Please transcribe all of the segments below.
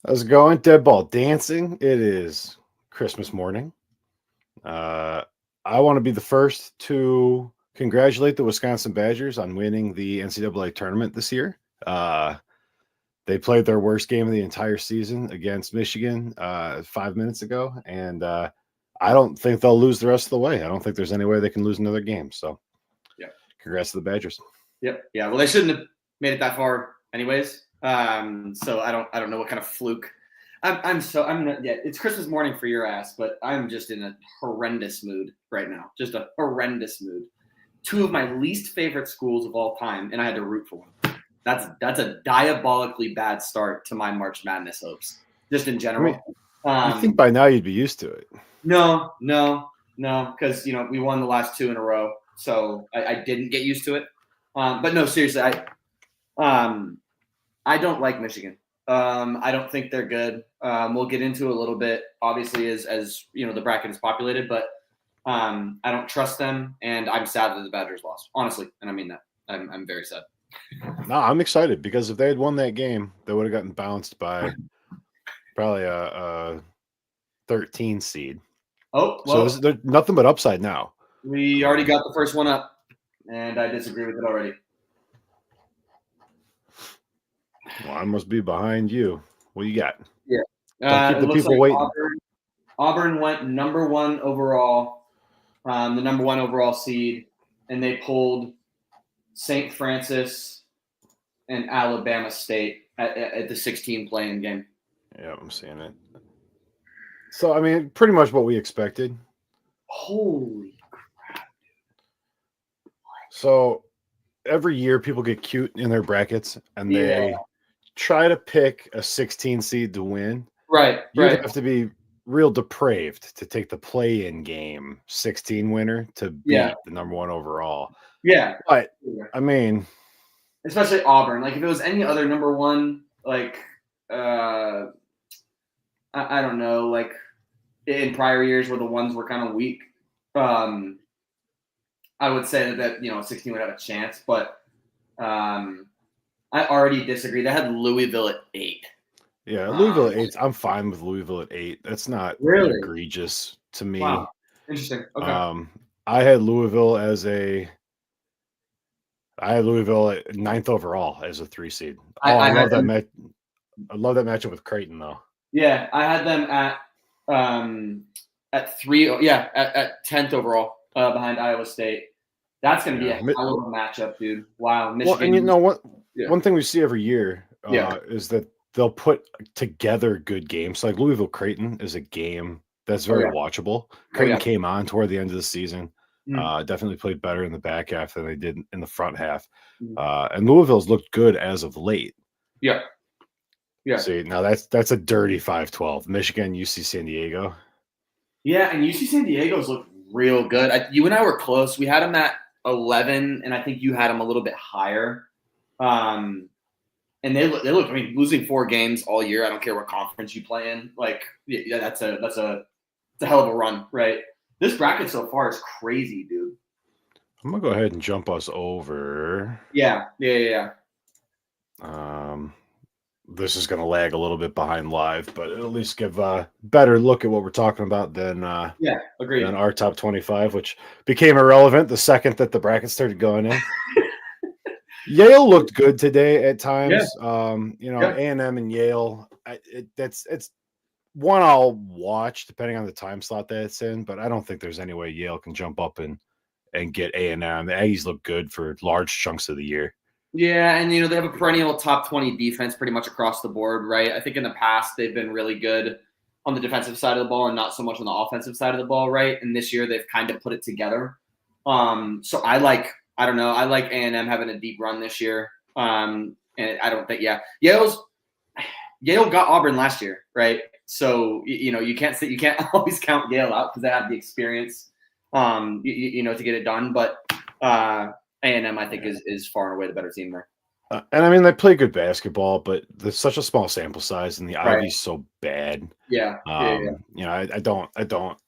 How's it going? Dead ball dancing. It is Christmas morning. Uh, I want to be the first to congratulate the Wisconsin Badgers on winning the NCAA tournament this year. They played their worst game of the entire season against Michigan 5 minutes ago, and I don't think they'll lose the rest of the way. I don't think there's any way they can lose another game. So, Yep. Congrats to the Badgers. Yep. Yeah. Well, they shouldn't have made it that far, anyways. So I don't know what kind of fluke. It's Christmas morning for your ass, but I'm just in a horrendous mood right now. Just a horrendous mood. Two of my least favorite schools of all time, and I had to root for one. That's a diabolically bad start to my March Madness hopes, just in general. I think by now you'd be used to it. No, because we won the last two in a row, so I didn't get used to it. But no, seriously, I don't like Michigan. I don't think they're good. We'll get into it a little bit, obviously, as the bracket is populated, but I don't trust them, and I'm sad that the Badgers lost, honestly, and I mean that. I'm very sad. No, I'm excited because if they had won that game, they would have gotten bounced by probably a 13 seed. Oh, well, so there's nothing but upside now. We already got the first one up, and I disagree with it already. Well, I must be behind you. What do you got? Yeah. Don't keep the people waiting. Auburn went number one overall, the number one overall seed, and they pulled St. Francis and Alabama State at the 16 playing game. Yeah, I'm seeing it. So, I mean, pretty much what we expected. Holy crap. So, every year people get cute in their brackets, and they try to pick a 16 seed to win. Right. You have to be real depraved to take the play-in game 16 winner to beat the number one overall. Yeah. But, I mean... Especially Auburn. Like, if it was any other number one, like, I don't know, like, in prior years where the ones were kind of weak, I would say that 16 would have a chance. But I already disagree. They had Louisville at 8. Yeah, Louisville at 8. I'm fine with Louisville at 8. That's not really egregious to me. Wow. Interesting. Okay. I had Louisville at 9th overall as a 3 seed. I love that I love that matchup with Creighton though. Yeah, I had them at 3. Yeah, at 10th overall behind Iowa State. That's going to be a hell of a matchup, dude. Wow, Michigan. Well, and one thing we see every year is that they'll put together good games. Like Louisville Creighton is a game that's very watchable. Creighton came on toward the end of the season. Definitely played better in the back half than they did in the front half. And Louisville's looked good as of late. Yeah. Yeah. See, now that's a dirty 5-12. Michigan, UC San Diego. Yeah, and UC San Diego's looked real good. You and I were close. We had them at 11, and I think you had them a little bit higher. And they look. I mean, losing 4 games all year. I don't care what conference you play in. Like, yeah, that's a hell of a run, right? This bracket so far is crazy, dude. I'm gonna go ahead and jump us over. Yeah. This is gonna lag a little bit behind live, but it'll at least give a better look at what we're talking about than agreed. Than our top 25, which became irrelevant the second that the bracket started going in. Yale looked good today at times. A&M and Yale. It's one I'll watch depending on the time slot that it's in, but I don't think there's any way Yale can jump up and get A&M. The Aggies look good for large chunks of the year. Yeah, and they have a perennial top 20 defense pretty much across the board, right? I think in the past they've been really good on the defensive side of the ball and not so much on the offensive side of the ball, right? And this year they've kind of put it together. So I like A&M having a deep run this year. And I don't think Yale got Auburn last year, right? So you can't always count Yale out because they have the experience, to get it done. But A&M I think is far and away the better team there. And I mean they play good basketball, but there's such a small sample size, and the Ivy's so bad. Yeah. I don't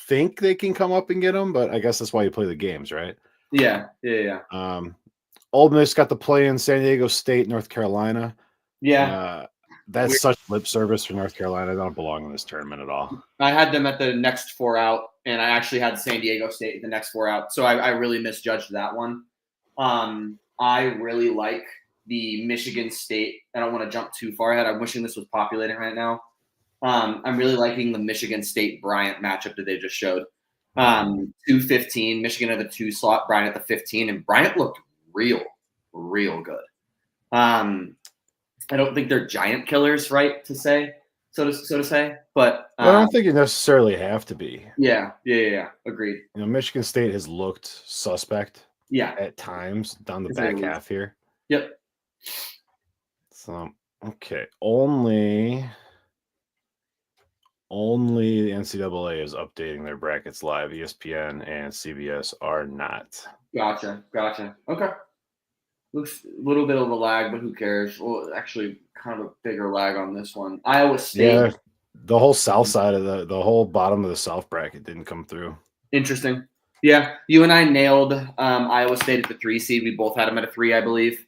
think they can come up and get them, but I guess that's why you play the games, right? Yeah. Ole Miss got to play in San Diego State, North Carolina. Yeah. That's such lip service for North Carolina. They don't belong in this tournament at all. I had them at the next 4 out, and I actually had San Diego State the next 4 out. So I really misjudged that one. I really like the Michigan State. I don't want to jump too far ahead. I'm wishing this was populating right now. I'm really liking the Michigan State Bryant matchup that they just showed. 2-15, Michigan at the 2 slot, Bryant at the 15, and Bryant looked real good. I don't think they're giant killers, right? To say, so to say, but I don't think you necessarily have to be. Yeah. Agreed. Michigan State has looked suspect. Yeah. At times down the back half here. Yep. So okay, only the NCAA is updating their brackets live. ESPN and CBS are not. Gotcha. Okay. Looks a little bit of a lag, but who cares? Well, actually, kind of a bigger lag on this one. Iowa State. Yeah, the whole south side of the whole bottom of the south bracket didn't come through. Interesting. Yeah, you and I nailed Iowa State at the 3 seed. We both had them at a 3, I believe.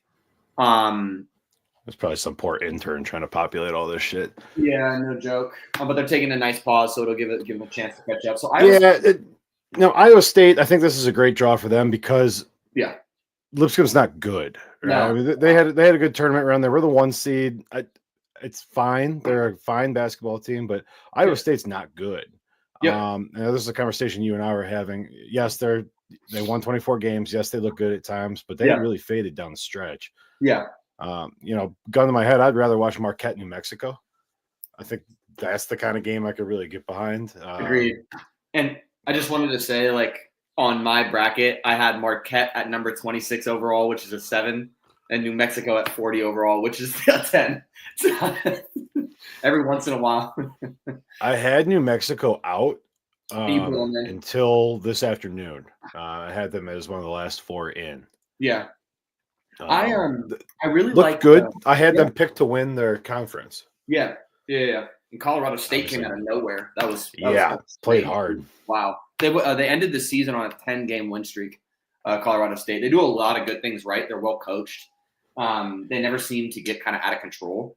There's probably some poor intern trying to populate all this shit. Yeah, no joke. But they're taking a nice pause, so it'll give them a chance to catch up. So Iowa State. I think this is a great draw for them because Lipscomb's not good. Right? No. I mean, they had a good tournament run. They were the 1 seed. It's fine. They're a fine basketball team, but Iowa State's not good. Yeah. This is a conversation you and I were having. Yes, they won 24 games. Yes, they look good at times, but they really faded down the stretch. Yeah. Gun to my head, I'd rather watch Marquette, New Mexico. I think that's the kind of game I could really get behind. Agreed. And I just wanted to say, like, on my bracket, I had Marquette at number 26 overall, which is a 7, and New Mexico at 40 overall, which is a 10. Every once in a while. I had New Mexico out until this afternoon. I had them as one of the last 4 in. Yeah. I really looked good. I had them picked to win their conference. Yeah. And Colorado State came out of nowhere. That was played hard. Wow. They ended the season on a 10-game win streak. Colorado State. They do a lot of good things right. They're well coached. They never seem to get kind of out of control.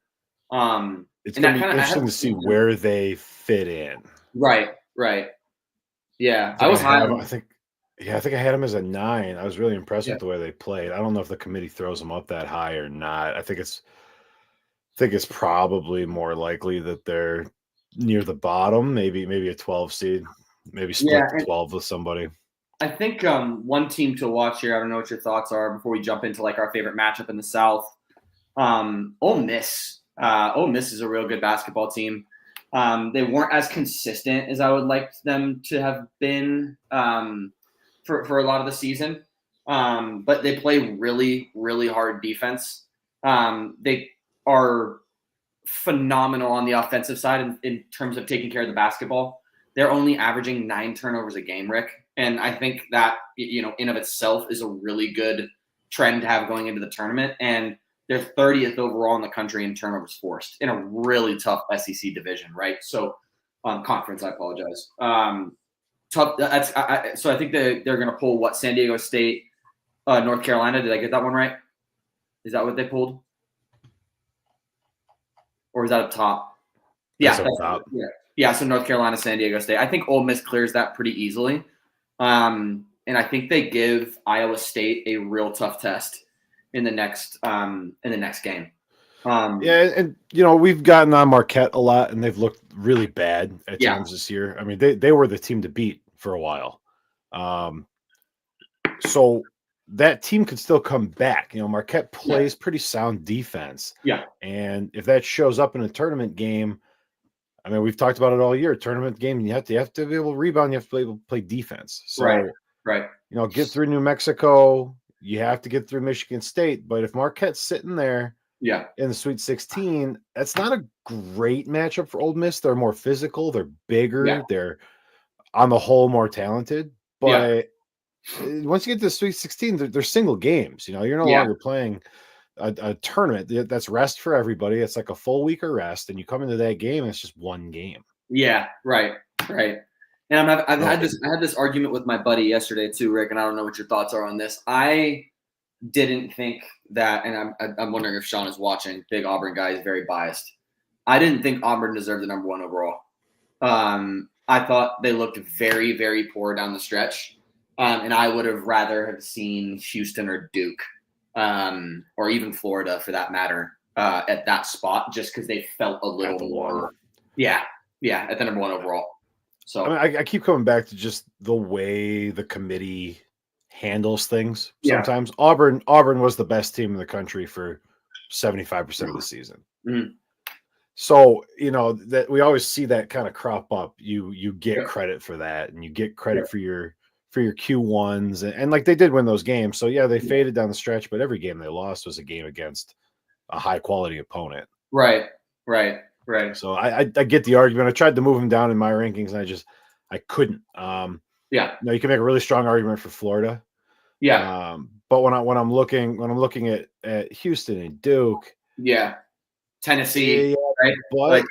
It's going to be interesting to see where they fit in. Right. Yeah, I think I had them as a 9. I was really impressed with the way they played. I don't know if the committee throws them up that high or not. I think it's probably more likely that they're near the bottom, maybe a 12 seed, maybe split 12 with somebody. I think one team to watch here. I don't know what your thoughts are before we jump into like our favorite matchup in the South. Ole Miss. Ole Miss is a real good basketball team. They weren't as consistent as I would like them to have been for a lot of the season, but they play really, really hard defense. They are phenomenal on the offensive side in terms of taking care of the basketball. They're only averaging 9 turnovers a game, Rick. And I think that, in of itself is a really good trend to have going into the tournament. And they're 30th overall in the country in turnovers forced in a really tough SEC division, right? So conference, I apologize. Tough. So I think they're going to pull San Diego State, North Carolina. Did I get that one right? Is that what they pulled? Or is that up top? Yeah. Top. Yeah. So North Carolina, San Diego State. I think Ole Miss clears that pretty easily. And I think they give Iowa State a real tough test in the next game. And we've gotten on Marquette a lot, and they've looked really bad at times this year. I mean, they were the team to beat for a while. So that team could still come back. Marquette plays pretty sound defense. Yeah. And if that shows up in a tournament game, I mean, we've talked about it all year. Tournament game, you have to be able to rebound. You have to be able to play defense. So, right. Get through New Mexico. You have to get through Michigan State. But if Marquette's sitting there, in the Sweet 16, that's not a great matchup for Ole Miss. They're more physical. They're bigger. Yeah. They're on the whole more talented. But once you get to the Sweet 16, they're single games. You're no longer playing a tournament. That's rest for everybody. It's like a full week of rest, and you come into that game, and it's just one game. Yeah, right. And I had this argument with my buddy yesterday too, Rick, and I don't know what your thoughts are on this. I didn't think that, and I'm wondering if Sean is watching. Big Auburn guy is very biased. I didn't think Auburn deserved the number 1 overall. I thought they looked very, very poor down the stretch. And I would have rather have seen Houston or Duke, or even Florida for that matter, at that spot, just because they felt a little more. Yeah, at the number 1 overall. So I mean, I keep coming back to just the way the committee handles things. Sometimes Auburn was the best team in the country for 75% of the season. Mm-hmm. So, that we always see that kind of crop up. You get credit for that, and you get credit for your Q1s, and like they did win those games. So yeah, they faded down the stretch, but every game they lost was a game against a high quality opponent. Right. So I get the argument. I tried to move them down in my rankings, and I couldn't. You can make a really strong argument for Florida. Yeah. But when I'm looking at Houston and Duke, Tennessee, right? But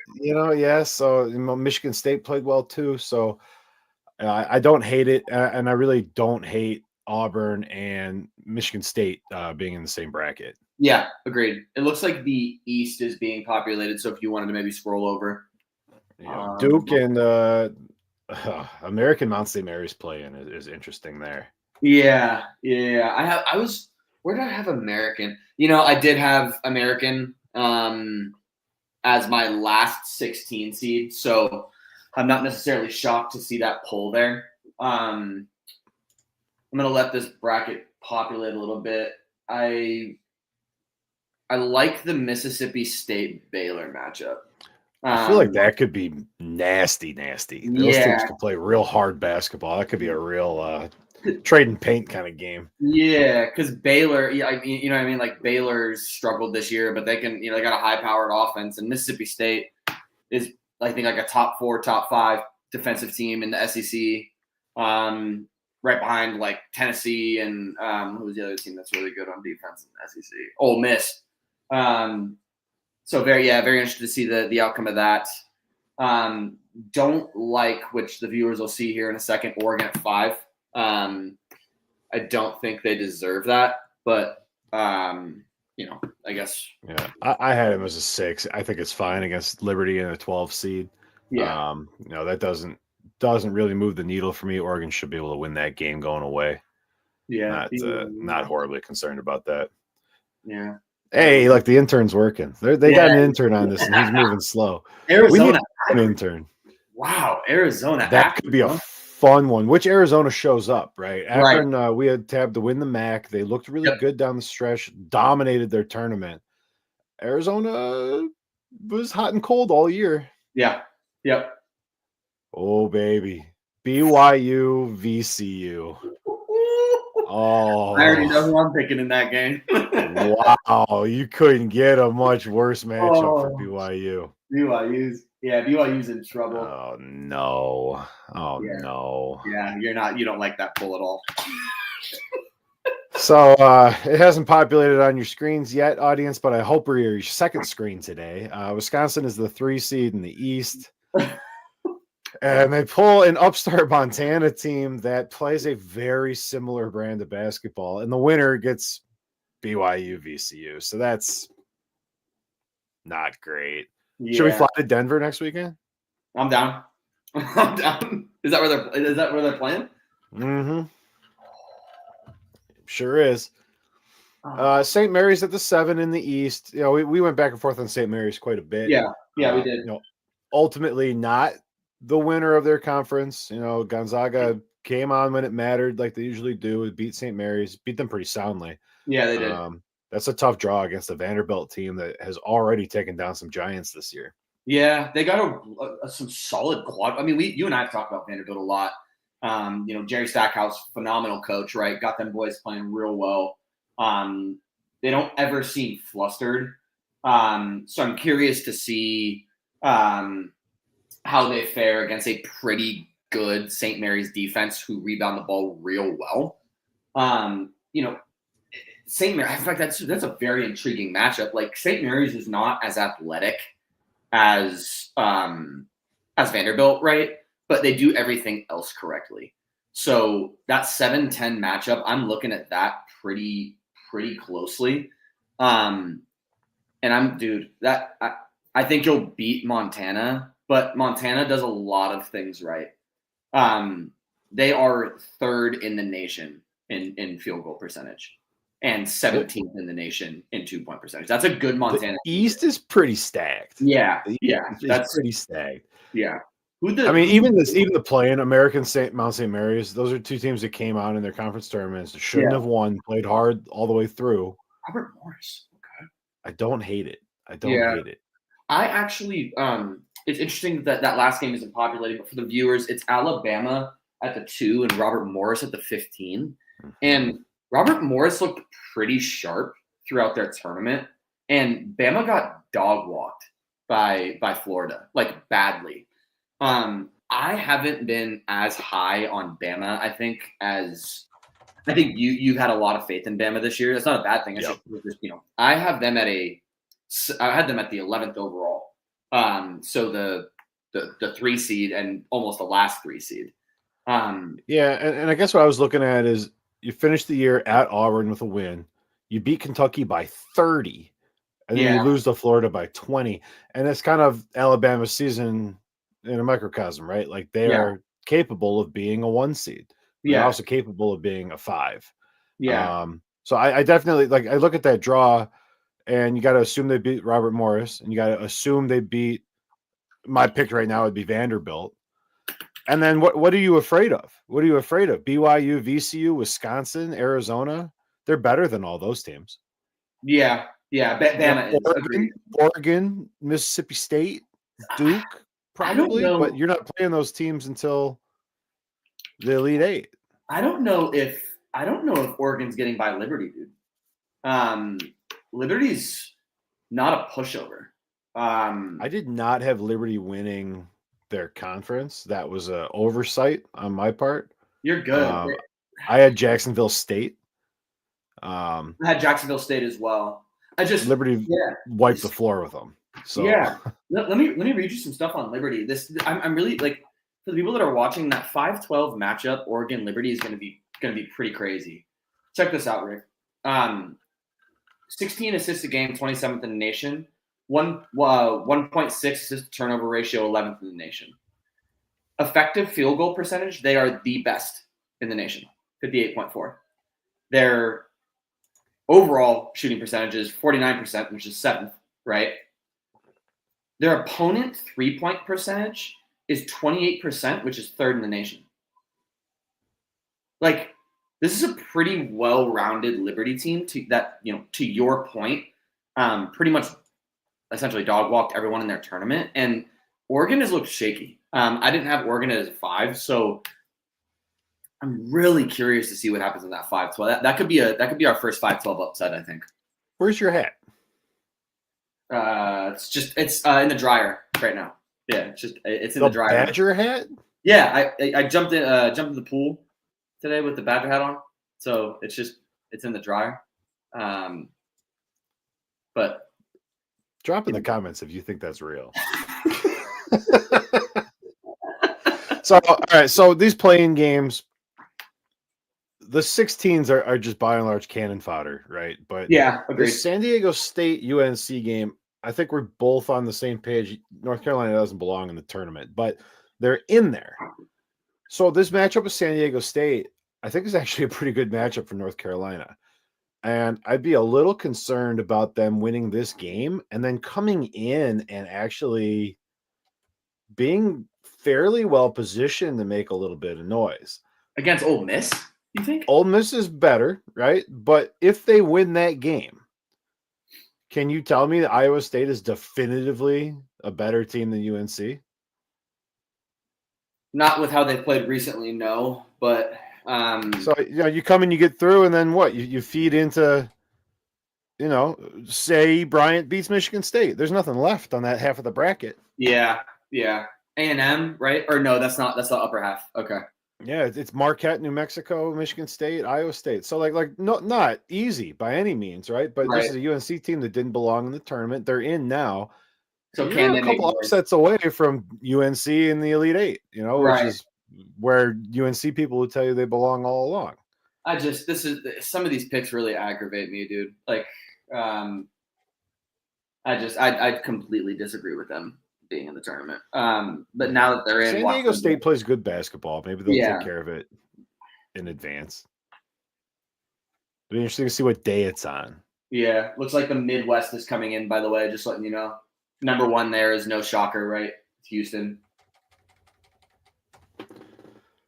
so Michigan State played well too. So I don't hate it, and I really don't hate Auburn and Michigan State being in the same bracket. Yeah, agreed. It looks like the East is being populated. So if you wanted to maybe scroll over, Duke and American Mount St. Mary's playing is interesting there. Yeah. Where did I have American? I did have American as my last 16 seed. So I'm not necessarily shocked to see that pull there. I'm going to let this bracket populate a little bit. I like the Mississippi State Baylor matchup. I feel like that could be nasty. Those teams could play real hard basketball. That could be a real trade and paint kind of game. Yeah, because Baylor, you know what I mean? Like Baylor's struggled this year, but they can, they got a high-powered offense. And Mississippi State is, I think, like a top 4, top 5 defensive team in the SEC. Right behind like Tennessee and who's the other team that's really good on defense in the SEC? Ole Miss. So very interested to see the outcome of that. Don't like, which the viewers will see here in a second, Oregon at 5. I don't think they deserve that, but I guess. Yeah, I had him as a 6. I think it's fine against Liberty in a 12 seed. Yeah. That doesn't really move the needle for me. Oregon should be able to win that game going away. Yeah. Not horribly concerned about that. Yeah. Hey, look, the intern's working. They got an intern on this, and he's moving slow. Arizona, we need an intern. Wow, Arizona. That could be a fun one. Which Arizona shows up, right? Akron, we had tabbed to win the MAC. They looked really good down the stretch, dominated their tournament. Arizona was hot and cold all year. Yeah. Yep. Oh, baby. BYU, VCU. Oh, I already know who I'm picking in that game. Wow, you couldn't get a much worse matchup for BYU. BYU's in trouble. Oh no. No. Yeah, you don't like that pull at all. So it hasn't populated on your screens yet, audience, but I hope we're your second screen today. Wisconsin is the 3 seed in the East. And they pull an upstart Montana team that plays a very similar brand of basketball, and the winner gets BYU VCU. So that's not great. Yeah. Should we fly to Denver next weekend? I'm down. Is that where they're playing? Mm-hmm. Sure is. St. Mary's at the 7 in the East. We went back and forth on St. Mary's quite a bit. Yeah, we did. Ultimately not the winner of their conference. Gonzaga came on when it mattered, like they usually do. It beat St. Mary's, beat them pretty soundly. Yeah, they did. That's a tough draw against the Vanderbilt team that has already taken down some giants this year. Yeah, they got some solid quad. I mean, you and I have talked about Vanderbilt a lot. Jerry Stackhouse, phenomenal coach, right? Got them boys playing real well. They don't ever seem flustered. So I'm curious to see how they fare against a pretty good St. Mary's defense who rebound the ball real well. St. Mary's, in fact, that's a very intriguing matchup. Like St. Mary's is not as athletic as Vanderbilt, right? But they do everything else correctly. So that 7-10 matchup, I'm looking at that pretty closely. And I think you'll beat Montana, but Montana does a lot of things right. They are third in the nation in field goal percentage and The, 17th in the nation in 2-point percentage. That's a good the Montana team. East is pretty stacked. Yeah, The yeah, East is that's pretty stacked. yeah. I mean, even the play-in, American Mount St. Mary's, those are two teams that came out in their conference tournaments, shouldn't Yeah. have won, played hard all the way through. Robert Morris. Okay. I don't hate it. I don't Yeah. hate it. I actually, it's interesting that that last game isn't populated, but for the viewers, it's Alabama at the 2 and Robert Morris at the 15. And Robert Morris looked pretty sharp throughout their tournament, and Bama got dog walked by Florida, like badly. I haven't been as high on Bama, I think, as I think you've had a lot of faith in Bama this year. That's not a bad thing. It's Yep. just I have them I had them at the 11th overall. So the 3 seed and almost the last 3 seed. Yeah, and I guess what I was looking at is you finished the year at Auburn with a win. You beat Kentucky by 30, and then you lose to Florida by 20. And it's kind of Alabama's season in a microcosm, right? Like they are capable of being a 1 seed. They're also capable of being a 5. Yeah. So I definitely like I look at that draw, and you got to assume they beat Robert Morris, and you got to assume they beat. My pick right now would be Vanderbilt. And then what are you afraid of? What are you afraid of? BYU, VCU, Wisconsin, Arizona. They're better than all those teams. Yeah. Bama is. Oregon, Mississippi State, Duke, probably, but you're not playing those teams until the Elite 8. I don't know if Oregon's getting by Liberty, dude. Liberty's not a pushover. I did not have Liberty winning their conference. That was an oversight on my part. You're good. I had Jacksonville State. I had Jacksonville State as well. Liberty wiped the floor with them. So let me read you some stuff on Liberty. I'm really like for the people that are watching that 5-12 matchup. Oregon Liberty is going to be pretty crazy. Check this out, Rick. 16 assists a game, 27th in the nation. 1.6 assist turnover ratio, 11th in the nation. Effective field goal percentage, they are the best in the nation, 58.4. Their overall shooting percentage is 49%, which is 7th, right? Their opponent 3-point percentage is 28%, which is 3rd in the nation. Like, this is a pretty well-rounded Liberty team to your point, pretty much essentially dog walked everyone in their tournament, and Oregon has looked shaky. I didn't have Oregon as a 5, so I'm really curious to see what happens in that 5-12. That could be our first 5-12 upset, I think. Where's your hat? It's in the dryer right now. Yeah, it's in the dryer. Badger hat? Yeah, I jumped in the pool today with the Badger hat on, so it's in the dryer. But drop in the comments if you think that's real. So, all right. So these playing games, the 16s are just by and large cannon fodder, right? But agreed. The San Diego State UNC game, I think we're both on the same page. North Carolina doesn't belong in the tournament, but they're in there. So this matchup with San Diego State, I think is actually a pretty good matchup for North Carolina. And I'd be a little concerned about them winning this game and then coming in and actually being fairly well positioned to make a little bit of noise. Against Ole Miss, you think? Ole Miss is better, right? But if they win that game, can you tell me that Iowa State is definitively a better team than UNC? Not with how they played recently, no. But so you come and you get through, and then what? You feed into, say Bryant beats Michigan State. There's nothing left on that half of the bracket. Yeah. A&M, right? Or no, that's the upper half. Okay. Yeah, it's Marquette, New Mexico, Michigan State, Iowa State. So not easy by any means, right? But this is a UNC team that didn't belong in the tournament. They're in now. So you're a couple upsets away from UNC in the Elite 8, which is where UNC people would tell you they belong all along. Some of these picks really aggravate me, dude. Like, I completely disagree with them being in the tournament. But now that they're in, San Diego State plays good basketball. Maybe they'll take care of it in advance. It'll be interesting to see what day it's on. Yeah, looks like the Midwest is coming in, by the way, just letting you know. Number one there is no shocker, right? It's Houston.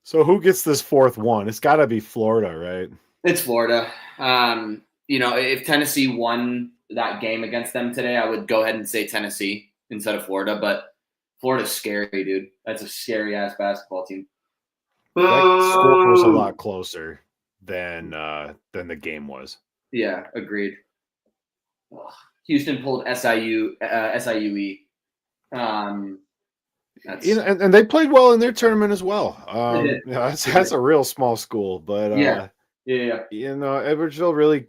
So who gets this fourth one? It's got to be Florida, right? It's Florida. If Tennessee won that game against them today, I would go ahead and say Tennessee instead of Florida. But Florida's scary, dude. That's a scary ass basketball team. That score was a lot closer than the game was. Yeah, agreed. Houston pulled SIUE. And they played well in their tournament as well. That's a real small school, but yeah. Edwardsville really.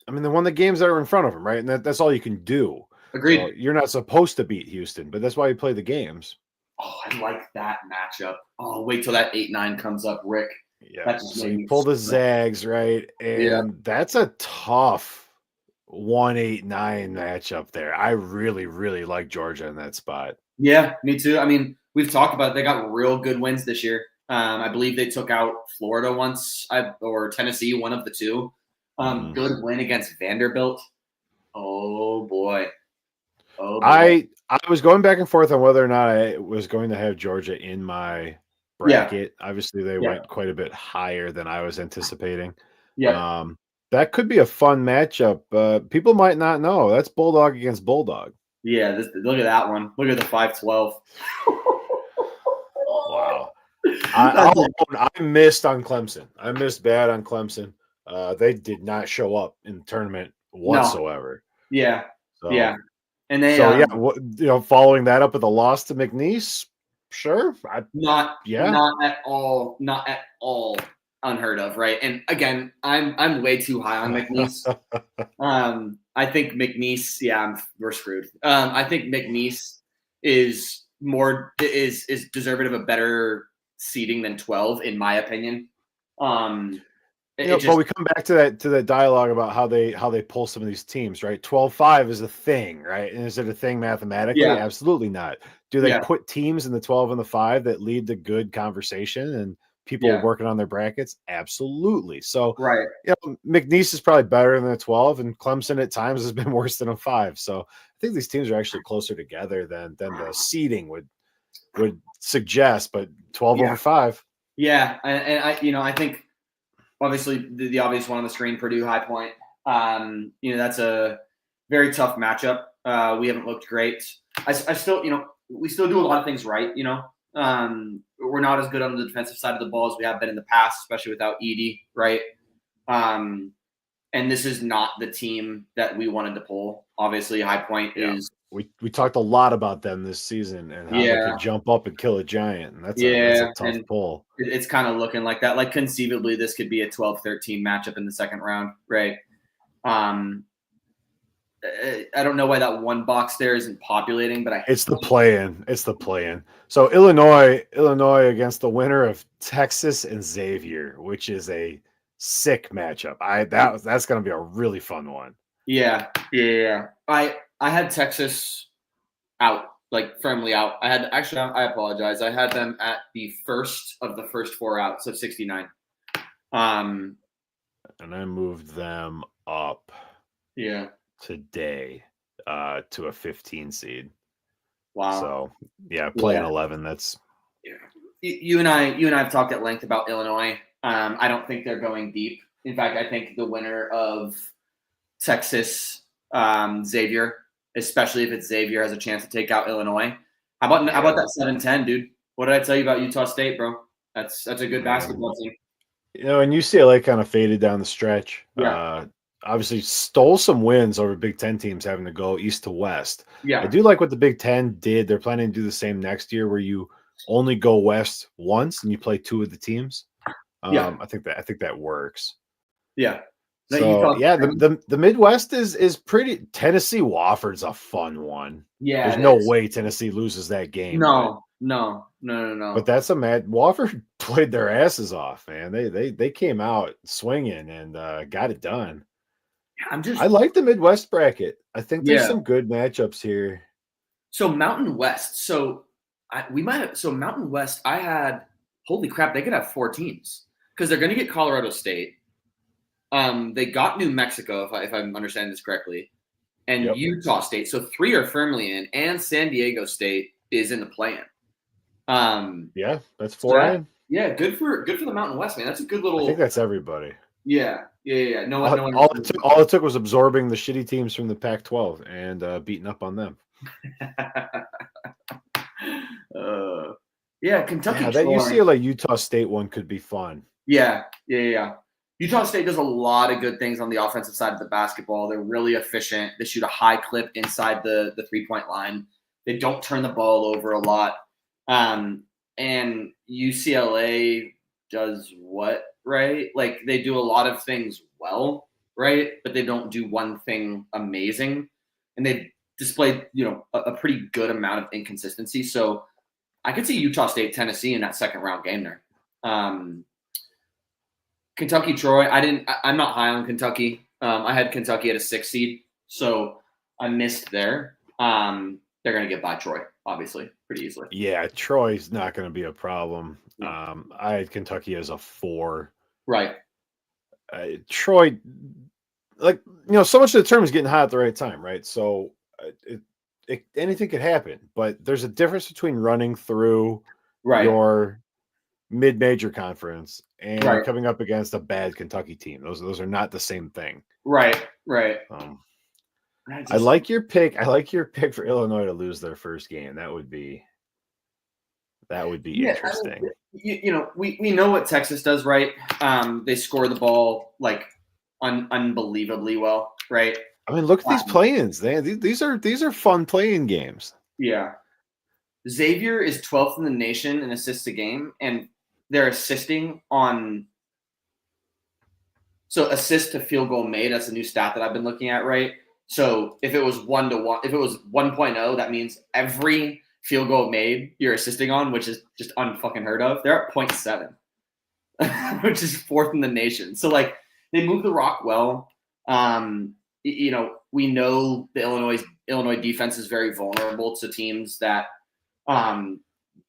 I mean, they won the games that are in front of them, right? And that's all you can do. Agreed. So you're not supposed to beat Houston, but that's why you play the games. Oh, I like that matchup. Oh, wait till that 8-9 comes up, Rick. Yeah. So you pull the Zags, right? And that's a tough 1-8-9 matchup there. I really, really like Georgia in that spot. Yeah, me too. I mean, we've talked about it. They got real good wins this year. I believe they took out Florida once, or Tennessee, one of the two. Good win against Vanderbilt. Oh boy. I was going back and forth on whether or not I was going to have Georgia in my bracket. Yeah. Obviously, they went quite a bit higher than I was anticipating. Yeah. That could be a fun matchup. People might not know. That's Bulldog against Bulldog. Yeah, look at that one. Look at the 5-12. Wow. I missed on Clemson. I missed bad on Clemson. They did not show up in the tournament whatsoever. No. Yeah. So, yeah. And they following that up with a loss to McNeese, sure. Not at all unheard of, right? And again, I'm way too high on McNeese. I think McNeese, we're screwed. I think McNeese is deserving of a better seeding than 12, in my opinion. But we come back to that dialogue about how they pull some of these teams, right? 12-5 is a thing, right? And is it a thing mathematically? Yeah. Absolutely not. Do they put teams in the 12 and the 5 that lead to good conversation and people working on their brackets? Absolutely. So, right. McNeese is probably better than a 12, and Clemson at times has been worse than a 5. So I think these teams are actually closer together than the seeding would suggest. But 12 over 5. Yeah, and I think. Obviously, the obvious one on the screen, Purdue High Point. That's a very tough matchup. We haven't looked great. I still, we still do a lot of things right. We're not as good on the defensive side of the ball as we have been in the past, especially without Edey, right? And this is not the team that we wanted to pull. Obviously, High Point is. We talked a lot about them this season and how they could jump up and kill a giant. And that's a tough pull. It's kind of looking like that. Like conceivably, this could be a 12-13 matchup in the second round, right? I don't know why that one box there isn't populating, but it's the play-in. It's the play-in. So Illinois against the winner of Texas and Xavier, which is a sick matchup. That's going to be a really fun one. Yeah. I had Texas out, like firmly out. I apologize. I had them at the first of the first 4 out, so 69. And I moved them up. Yeah. Today, to a 15 seed. Wow. So playing 11. That's. Yeah. You and I have talked at length about Illinois. I don't think they're going deep. In fact, I think the winner of Texas, Xavier, especially if it's Xavier, has a chance to take out Illinois. How about that 7-10, dude? What did I tell you about Utah State, bro? That's a good basketball team. And UCLA kind of faded down the stretch. Yeah. Obviously stole some wins over Big Ten teams having to go east to west. Yeah. I do like what the Big Ten did. They're planning to do the same next year where you only go west once and you play 2 of the teams. I think that works. Yeah. So the Midwest is pretty. Tennessee Wofford's a fun one. Yeah, there's no way Tennessee loses that game. No. But that's a Wofford played their asses off, man. They came out swinging and got it done. I like the Midwest bracket. I think there's Yeah. some good matchups here. So Mountain West. So Mountain West. I had holy crap. They could have 4 teams because they're going to get Colorado State. They got New Mexico if I'm understanding this correctly, and Yep. Utah State. So 3 are firmly in, and San Diego State is in the plan. Yeah, that's So 4 in. yeah, good for the Mountain West, man. That's a good I think little. that's everybody. Yeah. No All, one. all, it took, all it took was absorbing the shitty teams from the Pac-12 and beating up on them. Yeah, Kentucky. Yeah, that Troy. UCLA Utah State one could be fun. Yeah. Utah State does a lot of good things on the offensive side of the basketball. They're really efficient. They shoot a high clip inside the 3-point line. They don't turn the ball over a lot. And UCLA does what, right? Like they do a lot of things well, right? But they don't do one thing amazing. And they've displayed, a pretty good amount of inconsistency. So I could see Utah State, Tennessee in that second round game there. Kentucky, Troy. I'm not high on Kentucky. I had Kentucky at a 6 seed, so I missed there. They're going to get by Troy, obviously, pretty easily. Yeah, Troy's not going to be a problem. I had Kentucky as a 4. Right. Troy, so much of the term is getting hot at the right time, right? So anything could happen, but there's a difference between running through your mid-major conference and coming up against a bad Kentucky team. Those are not the same thing. Right. I like your pick. I like your pick for Illinois to lose their first game. That would be interesting. We know what Texas does, right? They score the ball like unbelievably well, right? I mean, look at these play-ins. These are fun play-in games. Yeah. Xavier is 12th in the nation in assists a game, and they're assisting on. So assist to field goal made. That's a new stat that I've been looking at, right? So if it was 1-to-1, if it was 1.0, that means every field goal made you're assisting on, which is just unfucking heard of. They're at 0.7, which is 4th in the nation. So like they move the rock well. We know the Illinois defense is very vulnerable to teams that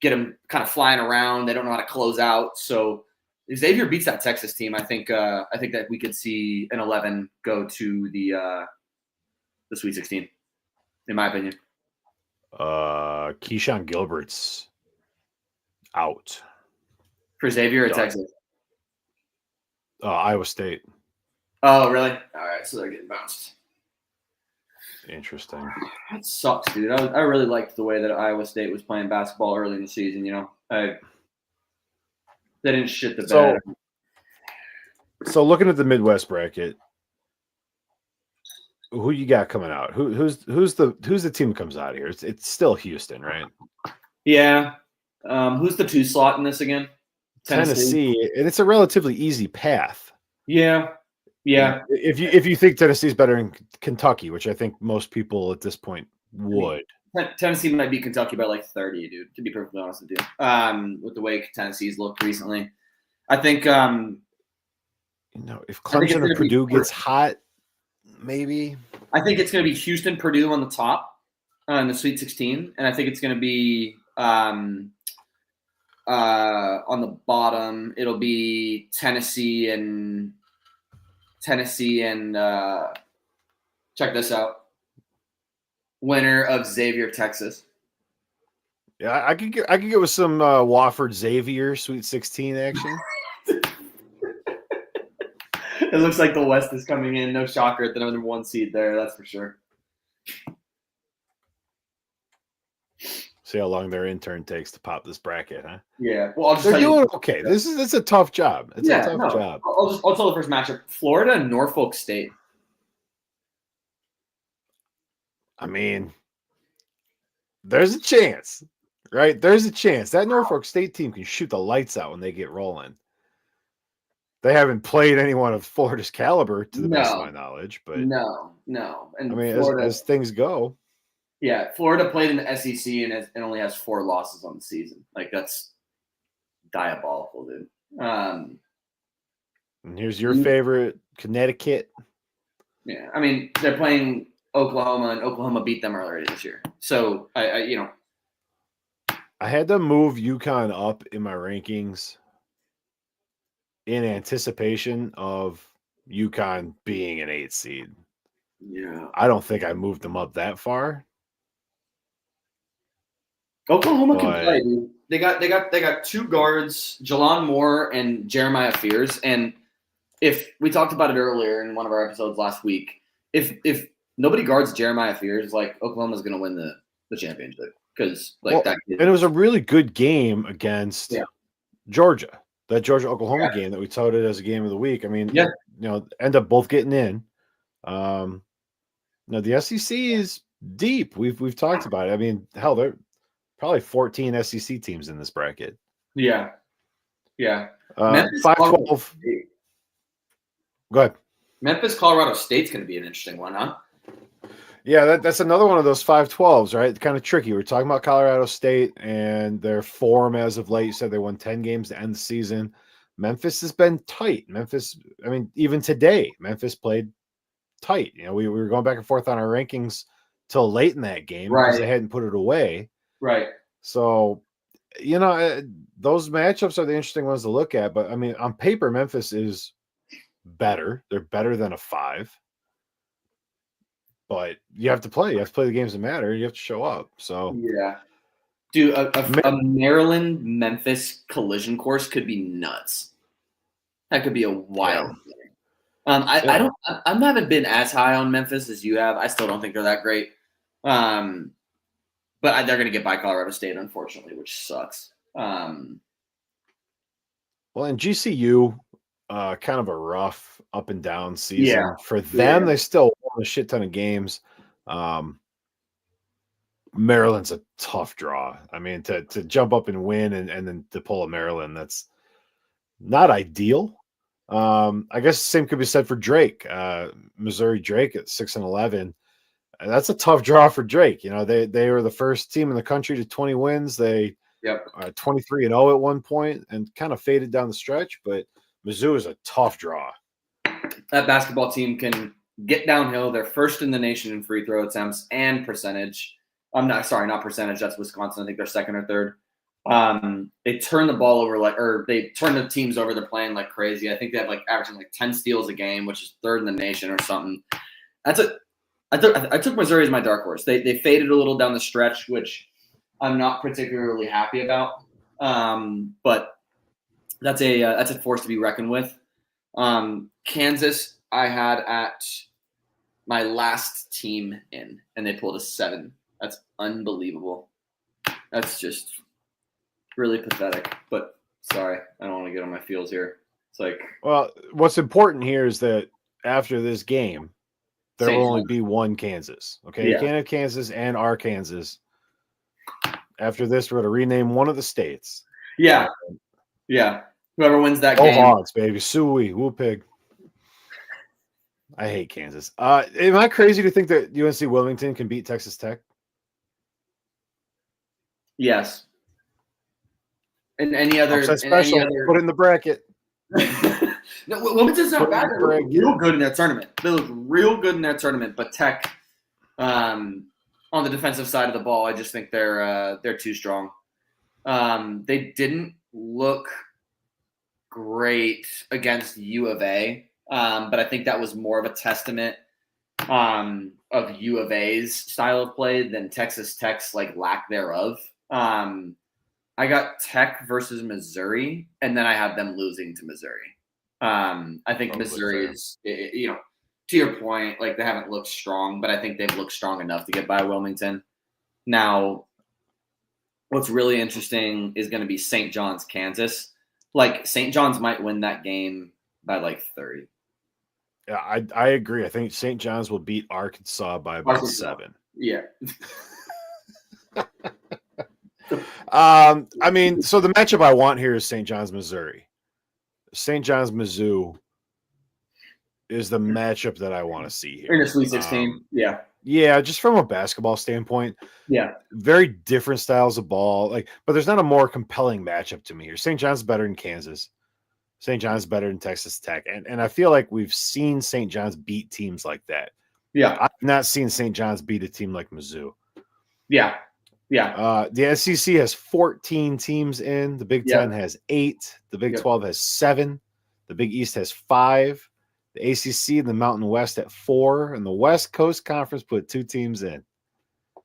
get them kind of flying around. They don't know how to close out. So if Xavier beats that Texas team, I think that we could see an 11 go to the Sweet 16, in my opinion. Keyshawn Gilbert's out for Xavier or Texas. Iowa State. Oh, really? All right, so they're getting bounced. Interesting. That sucks, dude. I really liked the way that Iowa State was playing basketball early in the season. They didn't shit the bed. So looking at the Midwest bracket, who you got coming out? Who's the team that comes out of here? It's still Houston, right? Yeah. Who's the 2 slot in this again? Tennessee, and it's a relatively easy path. Yeah. If you think Tennessee's better than Kentucky, which I think most people at this point would. Tennessee might beat Kentucky by like 30, dude, to be perfectly honest with you. With the way Tennessee's looked recently. I think if Clemson or Purdue gets hot, maybe. I think it's going to be Houston, Purdue on the top in the Sweet 16, and I think it's going to be on the bottom. It'll be Tennessee and check this out. Winner of Xavier, Texas. Yeah, I could get with some Wofford Xavier Sweet 16 action. It looks like the West is coming in. No shocker at the number 1 seed there. That's for sure. See how long their intern takes to pop this bracket, huh? Yeah. Well, they're doing okay. It's a tough job. It's a tough job. I'll tell the first matchup: Florida and Norfolk State. I mean, there's a chance, right? There's a chance that Norfolk State team can shoot the lights out when they get rolling. They haven't played anyone of Florida's caliber, to the best of my knowledge, but no. And I mean, Florida, as things go, yeah, Florida played in the SEC and only has 4 losses on the season. Like that's diabolical, dude. And here's your favorite, Connecticut. Yeah, I mean they're playing Oklahoma, and Oklahoma beat them earlier this year. So I had to move UConn up in my rankings in anticipation of UConn being an 8 seed. yeah, I don't think I moved them up that far. Oklahoma can play, dude. They got two guards, Jalon Moore and Jeremiah Fears. And if we talked about it earlier in one of our episodes last week, if nobody guards Jeremiah Fears, like Oklahoma's gonna win the championship. Because that kid, and it was a really good game against Georgia. That Georgia Oklahoma game that we touted as a game of the week. I mean, end up both getting in. The SEC is deep. We've talked about it. I mean, hell, there are probably 14 SEC teams in this bracket. Yeah. 5-12. Go ahead. Memphis, Colorado State's going to be an interesting one, huh? Yeah, that's another one of those 5-12s, right? Kind of tricky. We're talking about Colorado State and their form as of late. You said they won 10 games to end the season. Memphis has been tight. Even today, Memphis played tight. We were going back and forth on our rankings till late in that game because they hadn't put it away. Right. So, those matchups are the interesting ones to look at. But, on paper, Memphis is better. They're better than a 5. But you have to play. You have to play the games that matter. You have to show up. So yeah, dude, a Maryland Memphis collision course could be nuts. That could be a wild thing. I haven't been as high on Memphis as you have. I still don't think they're that great. But they're going to get by Colorado State, unfortunately, which sucks. Well, in GCU, kind of a rough up and down season for them. They still won a shit ton of games. Maryland's a tough draw. To jump up and win and then to pull a Maryland, that's not ideal. I guess the same could be said for Drake. Missouri Drake at 6-11. That's a tough draw for Drake. They were the first team in the country to 20 wins. They 23-0 at one point and kind of faded down the stretch, but Mizzou is a tough draw. That basketball team can get downhill. They're first in the nation in free throw attempts and percentage. Not percentage. That's Wisconsin. I think they're second or third. They turn the ball over they turn the teams over. They're playing like crazy. I think they have averaging 10 steals a game, which is third in the nation or something. I took Missouri as my dark horse. They faded a little down the stretch, which I'm not particularly happy about. But that's a force to be reckoned with. Kansas, I had at my last team in, and they pulled a 7. That's unbelievable. That's just really pathetic. But sorry, I don't want to get on my feels here. It's well, what's important here is that after this game, there will only be one Kansas. Okay, you can't have Kansas and Arkansas. After this, we're going to rename one of the states. Yeah. Whoever wins that game. Go Hogs, baby. Suey, Woo Pig. I hate Kansas. Am I crazy to think that UNC Wilmington can beat Texas Tech? Yes. And any other special? Put it in the bracket. No, Wilmington's not bad. They look real good in that tournament. But Tech, on the defensive side of the ball, I just think they're too strong. They didn't look great against U of A, but I think that was more of a testament of U of A's style of play than Texas Tech's lack thereof. I got Tech versus Missouri, and then I have them losing to Missouri. I think Missouri is, to your point, they haven't looked strong, but I think they've looked strong enough to get by Wilmington. Now, what's really interesting is going to be St. John's, Kansas. St. John's might win that game by 30. Yeah, I agree. I think St. John's will beat Arkansas by about 7. Yeah. So the matchup I want here is St. John's, Missouri. St. John's, Mizzou is the matchup that I want to see here. In the Sweet 16, yeah. Yeah, just from a basketball standpoint. Yeah. Very different styles of ball. But there's not a more compelling matchup to me here. St. John's better than Kansas. St. John's better than Texas Tech. And I feel like we've seen St. John's beat teams like that. Yeah. I've not seen St. John's beat a team like Mizzou. Yeah. Yeah. The SEC has 14 teams in. The Big Ten has 8. The Big 12 has 7. The Big East has 5. The ACC and the Mountain West at 4. And the West Coast Conference put 2 teams in.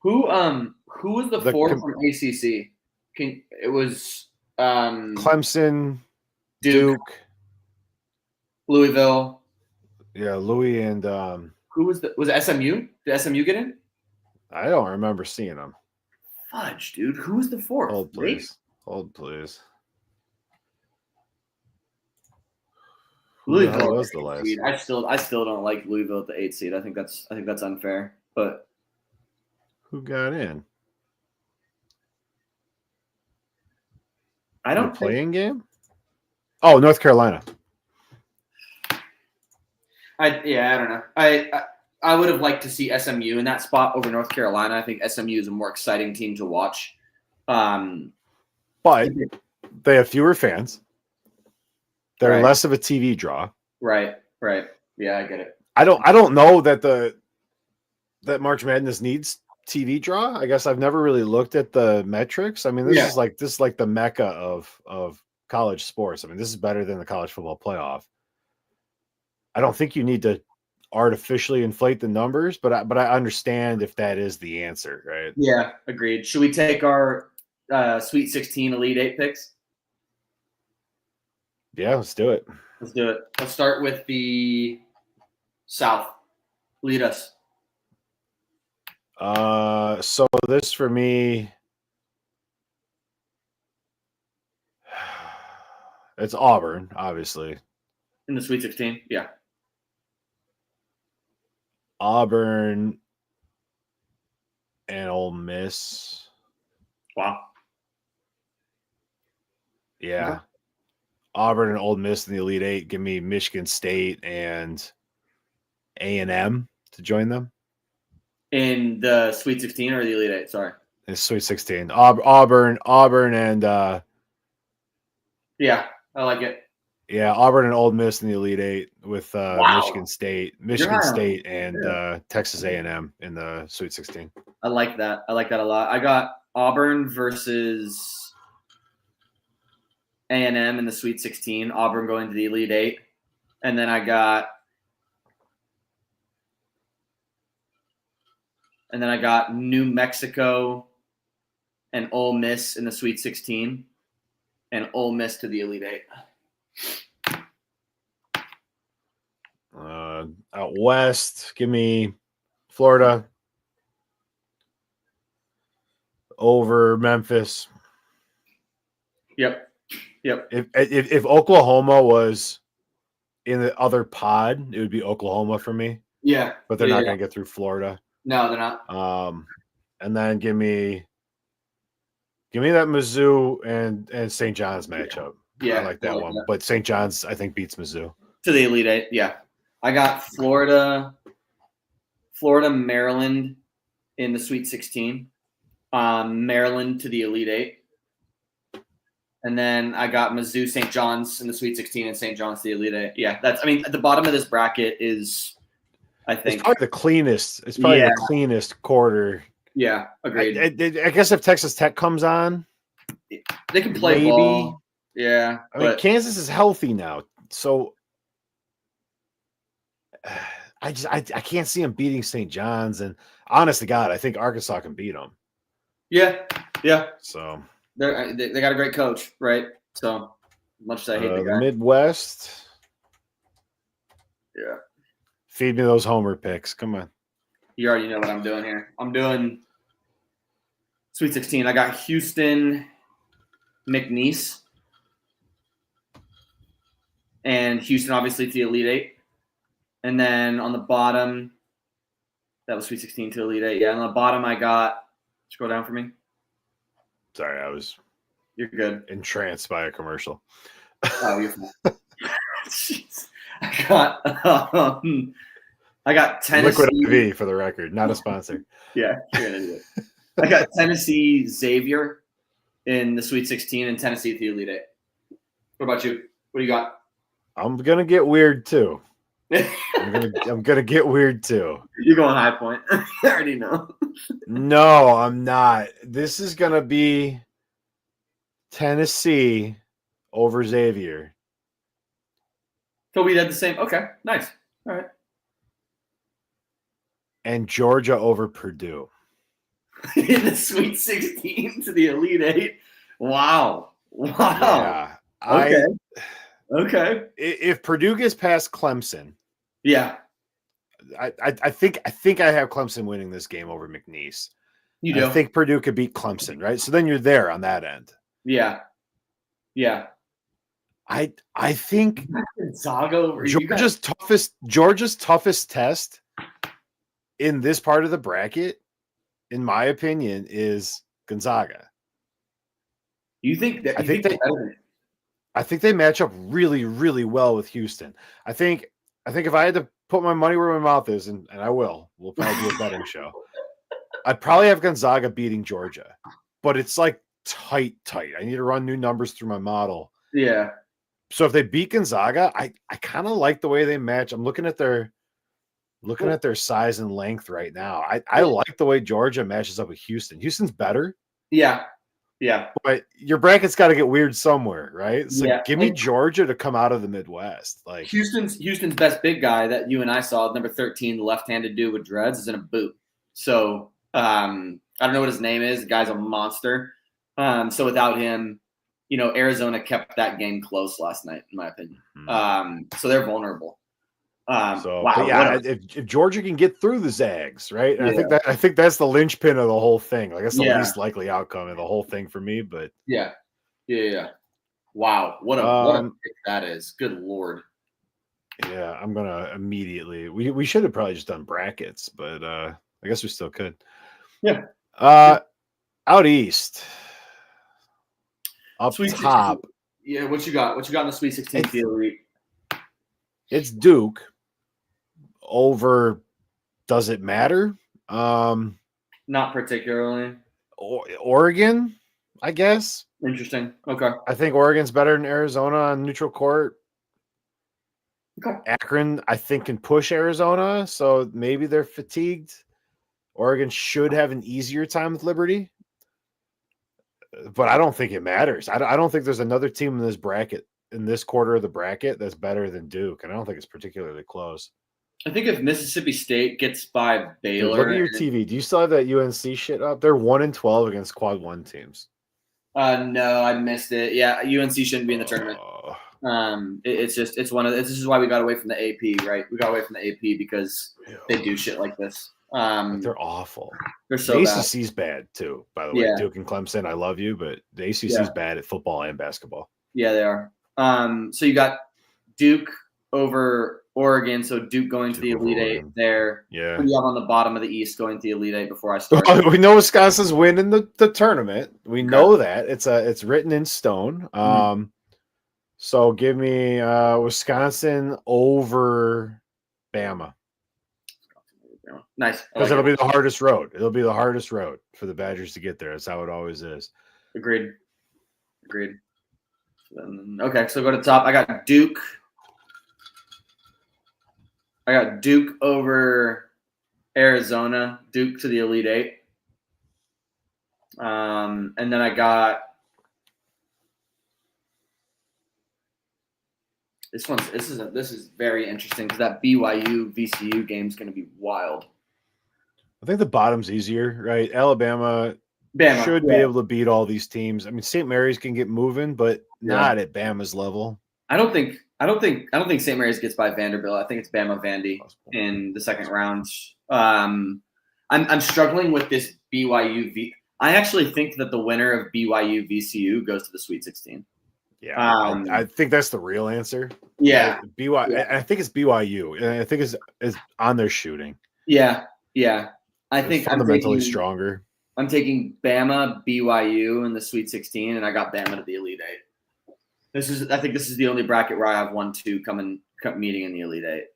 Who was the 4th from ACC? It was Clemson, Duke, Louisville. Yeah, Louis and who was it SMU? Did SMU get in? I don't remember seeing them. Fudge, dude. Who was the 4th? Hold, please. Hold, please. Louisville was the last. Seed. I still don't like Louisville at the 8th seed. I think that's unfair. But who got in? I don't playing game. Oh, North Carolina. I don't know. I would have liked to see SMU in that spot over North Carolina. I think SMU is a more exciting team to watch. But they have fewer fans. They're less of a TV draw. Right. Yeah, I get it. I don't know that March Madness needs TV draw. I guess I've never really looked at the metrics. I mean, this is like the mecca of college sports. I mean, this is better than the college football playoff. I don't think you need to artificially inflate the numbers, but I understand if that is the answer, right? Yeah, agreed. Should we take our Sweet 16 Elite 8 picks? Yeah, let's do it. Let's start with the South. Lead us. So this for me, it's Auburn, obviously. In the Sweet 16, yeah. Auburn and Ole Miss. Wow. Yeah. Okay. Auburn and Ole Miss in the Elite 8. Give me Michigan State and A&M to join them. In the Sweet 16 or the Elite 8? Sorry. It's Sweet 16. Auburn and yeah, I like it. Yeah, Auburn and Ole Miss in the Elite 8 with Michigan State, and Texas A&M in the Sweet 16. I like that. I like that a lot. I got Auburn versus A&M in the Sweet 16. Auburn going to the Elite 8. And then I got New Mexico and Ole Miss in the Sweet 16. And Ole Miss to the Elite 8. Out west, give me Florida over Memphis. Yep. If Oklahoma was in the other pod, it would be Oklahoma for me. Yeah, but they're not going to get through Florida. No, they're not. And then give me that Mizzou and St. John's matchup. Yeah, I like that one. But St. John's, I think, beats Mizzou to the Elite 8. Yeah, I got Florida, Maryland in the Sweet 16. Maryland to the Elite 8. And then I got Mizzou, St. John's in the Sweet 16, and St. John's to the Elite 8. Yeah, at the bottom of this bracket is, I think, it's probably the cleanest. It's probably the cleanest quarter. Yeah, agreed. I guess if Texas Tech comes on, they can play ball. Yeah, I mean, Kansas is healthy now, so I can't see them beating St. John's. And honest to God, I think Arkansas can beat them. Yeah. So they got a great coach, right? So much as I hate the guy. Midwest. Yeah. Feed me those homer picks. Come on. You already know what I'm doing here. I'm doing Sweet 16. I got Houston, McNeese. And Houston, obviously, to the Elite 8. And then on the bottom, that was Sweet 16 to Elite 8. Yeah, on the bottom, I got – scroll down for me. Sorry, I was – You're good. Entranced by a commercial. Oh, you're fine. Jeez. I got Tennessee. Liquid IV for the record, not a sponsor. Yeah, you're an idiot. I got Tennessee Xavier in the Sweet 16 and Tennessee at the Elite 8. What about you? What do you got? I'm gonna get weird too. I'm gonna get weird too. You're going High Point. I already know. No, I'm not. This is gonna be Tennessee over Xavier. Toby had the same. Okay, nice. All right. And Georgia over Purdue. In the Sweet 16 to the Elite Eight. Wow. Yeah. Okay. Okay. If Purdue gets past Clemson, Yeah. I think I have Clemson winning this game over McNeese. You do. I think Purdue could beat Clemson, right? So then you're there on that end. Yeah. Yeah. I think Gonzaga over Georgia's toughest test in this part of the bracket, in my opinion, is Gonzaga. You think that? I think they match up really, really well with Houston. I think if I had to put my money where my mouth is, and I will, we'll probably do a betting show. I'd probably have Gonzaga beating Georgia, but it's like tight. I need to run new numbers through my model. Yeah. So if they beat Gonzaga, I kind of like the way they match. I'm looking at their size and length right now. I like the way Georgia matches up with Houston. Houston's better. Yeah. Yeah. But your bracket's got to get weird somewhere, right? So Yeah. give me Georgia to come out of the Midwest. Like Houston's best big guy that you and I saw, number 13, the left-handed dude with dreads, is in a boot. So I don't know what his name is. The guy's a monster. So without him, Arizona kept that game close last night, in my opinion. So they're vulnerable. If Georgia can get through the Zags, right? And I think that's the linchpin of the whole thing. Like that's the least likely outcome of the whole thing for me. But yeah. Wow, what a pick that is. Good Lord. Yeah, I'm gonna immediately. We should have probably just done brackets, but I guess we still could. Yeah. Out east, up Sweet top. 16. Yeah, what you got? What you got in the Sweet 16 field? It's Duke over. Does it matter? Not particularly. Oregon, I guess. Interesting. Okay. I think Oregon's better than Arizona on neutral court. Okay. Akron, I think, can push Arizona, so maybe they're fatigued. Oregon should have an easier time with Liberty, but I don't think it matters. I don't think there's another team in this bracket, in this quarter of the bracket, that's better than Duke, and I don't think it's particularly close. I think if Mississippi State gets by Baylor, look at your TV. Do you still have that UNC shit up? They're 1-12 against quad one teams. No, I missed it. Yeah, UNC shouldn't be in the tournament. This is why we got away from the AP, right? We got away from the AP because they do shit like this. They're awful. They're so the bad. ACC's bad too, by the way. Yeah. Duke and Clemson, I love you, but the ACC's bad at football and basketball. Yeah, they are. So you got Duke over Oregon, so Duke going to the Elite Eight there. Yeah. Who do you have on the bottom of the East going to the Elite Eight before I start? We know Wisconsin's winning the tournament. We know that. It's written in stone. So give me Wisconsin over Bama. Nice. Because it'll be the hardest road. It'll be the hardest road for the Badgers to get there. That's how it always is. Agreed. Okay, so go to the top. I got Duke over Arizona. Duke to the Elite Eight. And then I got this is very interesting because that BYU VCU game is going to be wild. I think the bottom's easier, right? Alabama should be able to beat all these teams. I mean, St. Mary's can get moving, but not at Bama's level. I don't think St. Mary's gets by Vanderbilt. I think it's Bama Vandy in the second round. I'm struggling with this BYU. I actually think that the winner of BYU VCU goes to the Sweet 16. Yeah, I think that's the real answer. Yeah, BYU. Yeah. I think it's BYU, and I think is on their shooting. Yeah. I think fundamentally stronger. I'm taking Bama, BYU in the Sweet 16, and I got Bama to the Elite Eight. I think this is the only bracket where I have 1-2 meeting in the Elite Eight.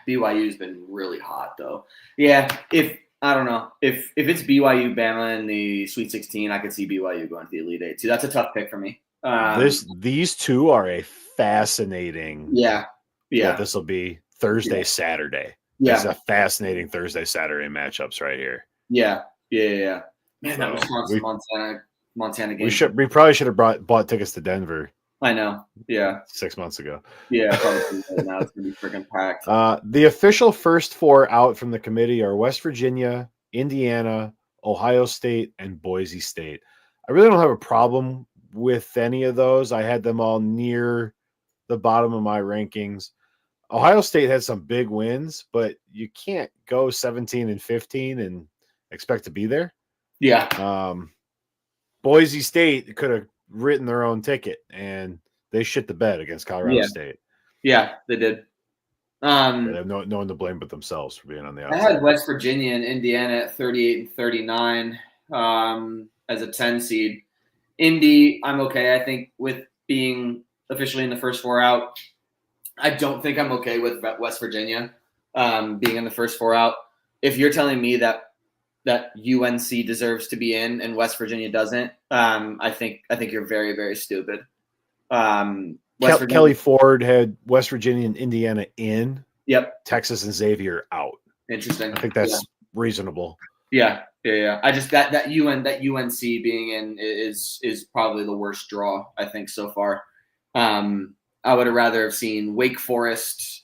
BYU's been really hot though. Yeah, if it's BYU, Bama in the Sweet 16, I could see BYU going to the Elite Eight too. That's a tough pick for me. These two are a fascinating. Yeah. Yeah. This will be Thursday, Saturday. Yeah. This is a fascinating Thursday, Saturday matchups right here. Yeah. Yeah. Man, that So Wisconsin Montana game. We probably should have bought tickets to Denver. I know. Yeah. 6 months ago. Yeah, probably now it's gonna be freaking packed. The official first four out from the committee are West Virginia, Indiana, Ohio State, and Boise State. I really don't have a problem with any of those. I had them all near the bottom of my rankings. Ohio State had some big wins, but you can't go 17-15 and expect to be there. Yeah. Boise State could have written their own ticket, and they shit the bed against Colorado State. Yeah, they did. They have no one to blame but themselves for being on the outside. I had West Virginia and Indiana at 38 and 39 as a 10 seed. Indy, I'm okay. I think with being officially in the first four out. I don't think I'm okay with West Virginia being in the first four out. If you're telling me that UNC deserves to be in and West Virginia doesn't, I think you're very, very stupid. Kelly Ford had West Virginia and Indiana in. Yep. Texas and Xavier out. Interesting. I think that's reasonable. Yeah. I just that UNC being in is probably the worst draw I think so far. I would have rather have seen Wake Forest,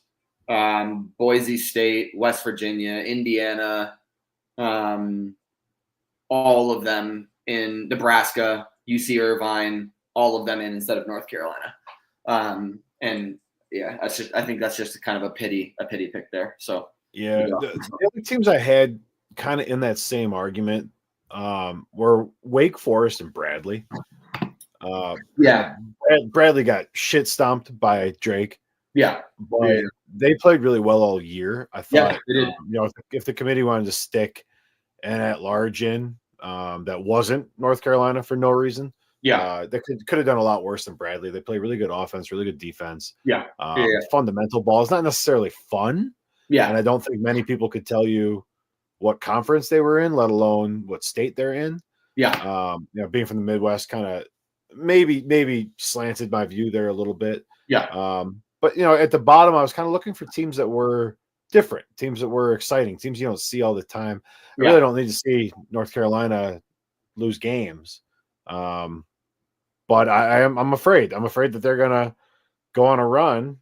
Boise State, West Virginia, Indiana, all of them in Nebraska, UC Irvine, all of them in instead of North Carolina. And yeah, I think that's just kind of a pity pick there. So yeah, the other teams I had kind of in that same argument were Wake Forest and Bradley. Bradley got shit stomped by Drake. Yeah, but they played really well all year. I thought, they did. If the committee wanted to stick an at-large in that wasn't North Carolina for no reason, they could have done a lot worse than Bradley. They play really good offense, really good defense. Fundamental ball is not necessarily fun. Yeah, and I don't think many people could tell you what conference they were in, let alone what state they're in. Yeah, being from the Midwest, kind of maybe slanted my view there a little bit. Yeah. But at the bottom, I was kind of looking for teams that were different, teams that were exciting, teams you don't see all the time. I really don't need to see North Carolina lose games. But I'm afraid. I'm afraid that they're gonna go on a run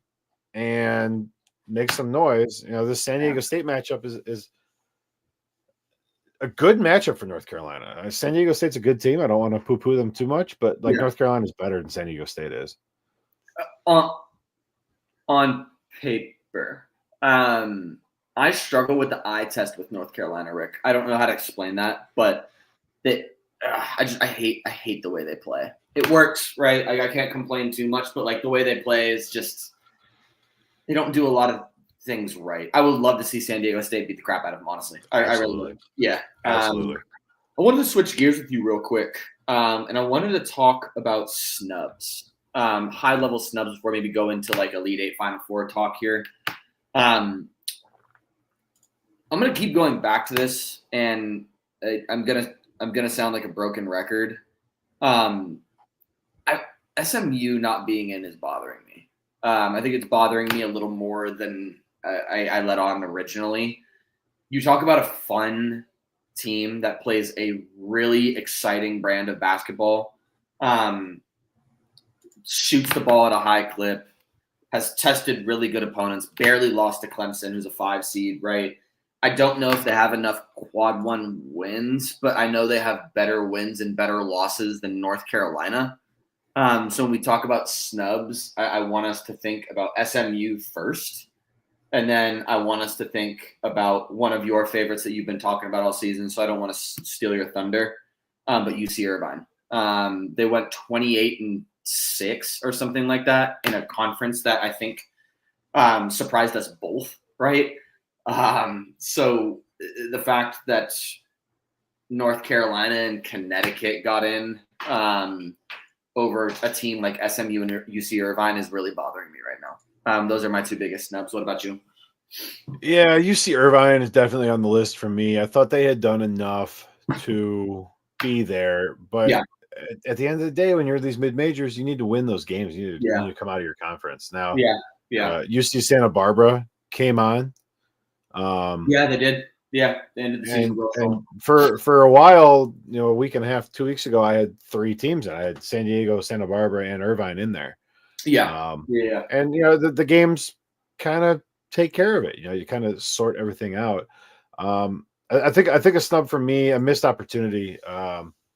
and make some noise. This San Diego State matchup is a good matchup for North Carolina. San Diego State's a good team. I don't want to poo-poo them too much, but North Carolina is better than San Diego State is. On paper, I struggle with the eye test with North Carolina, Rick. I don't know how to explain that, but I hate the way they play. It works, right? I can't complain too much, but the way they play is just they don't do a lot of things right. I would love to see San Diego State beat the crap out of them, honestly. I really would. Yeah. Absolutely. I wanted to switch gears with you real quick, and I wanted to talk about snubs. High-level snubs before maybe go into Elite Eight, Final Four talk here. I'm gonna keep going back to this, and I'm gonna sound like a broken record. SMU not being in is bothering me. I think it's bothering me a little more than I let on originally. You talk about a fun team that plays a really exciting brand of basketball. Shoots the ball at a high clip, has tested really good opponents, barely lost to Clemson, who's a 5 seed, right? I don't know if they have enough quad one wins, but I know they have better wins and better losses than North Carolina. So when we talk about snubs, I want us to think about SMU first. And then I want us to think about one of your favorites that you've been talking about all season. So I don't want to steal your thunder, but UC Irvine. They went 28-6 or something like that in a conference that I think surprised us both, right? So the fact that North Carolina and Connecticut got in over a team like SMU and UC Irvine is really bothering me right now. Those are my two biggest snubs. What about you? Yeah, UC Irvine is definitely on the list for me. I thought they had done enough to be there, but at the end of the day, when you're these mid majors, you need to win those games. You Yeah. need to come out of your conference. Now, Yeah. UC Santa Barbara came on. Yeah, they did. Yeah, the end of the season. And for a while, a week and a half, 2 weeks ago, I had 3 teams. I had San Diego, Santa Barbara, and Irvine in there. Yeah. And the games kind of take care of it. You kind of sort everything out. I think a snub for me, a missed opportunity.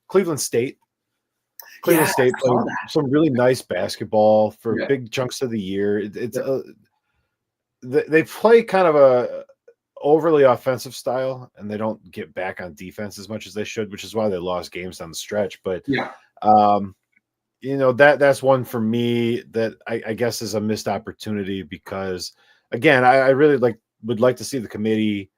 Cleveland State. Cleveland State played some really nice basketball for big chunks of the year. They play kind of a overly offensive style, and they don't get back on defense as much as they should, which is why they lost games down the stretch. But that's one for me that I guess is a missed opportunity because, again, I really would like to see the committee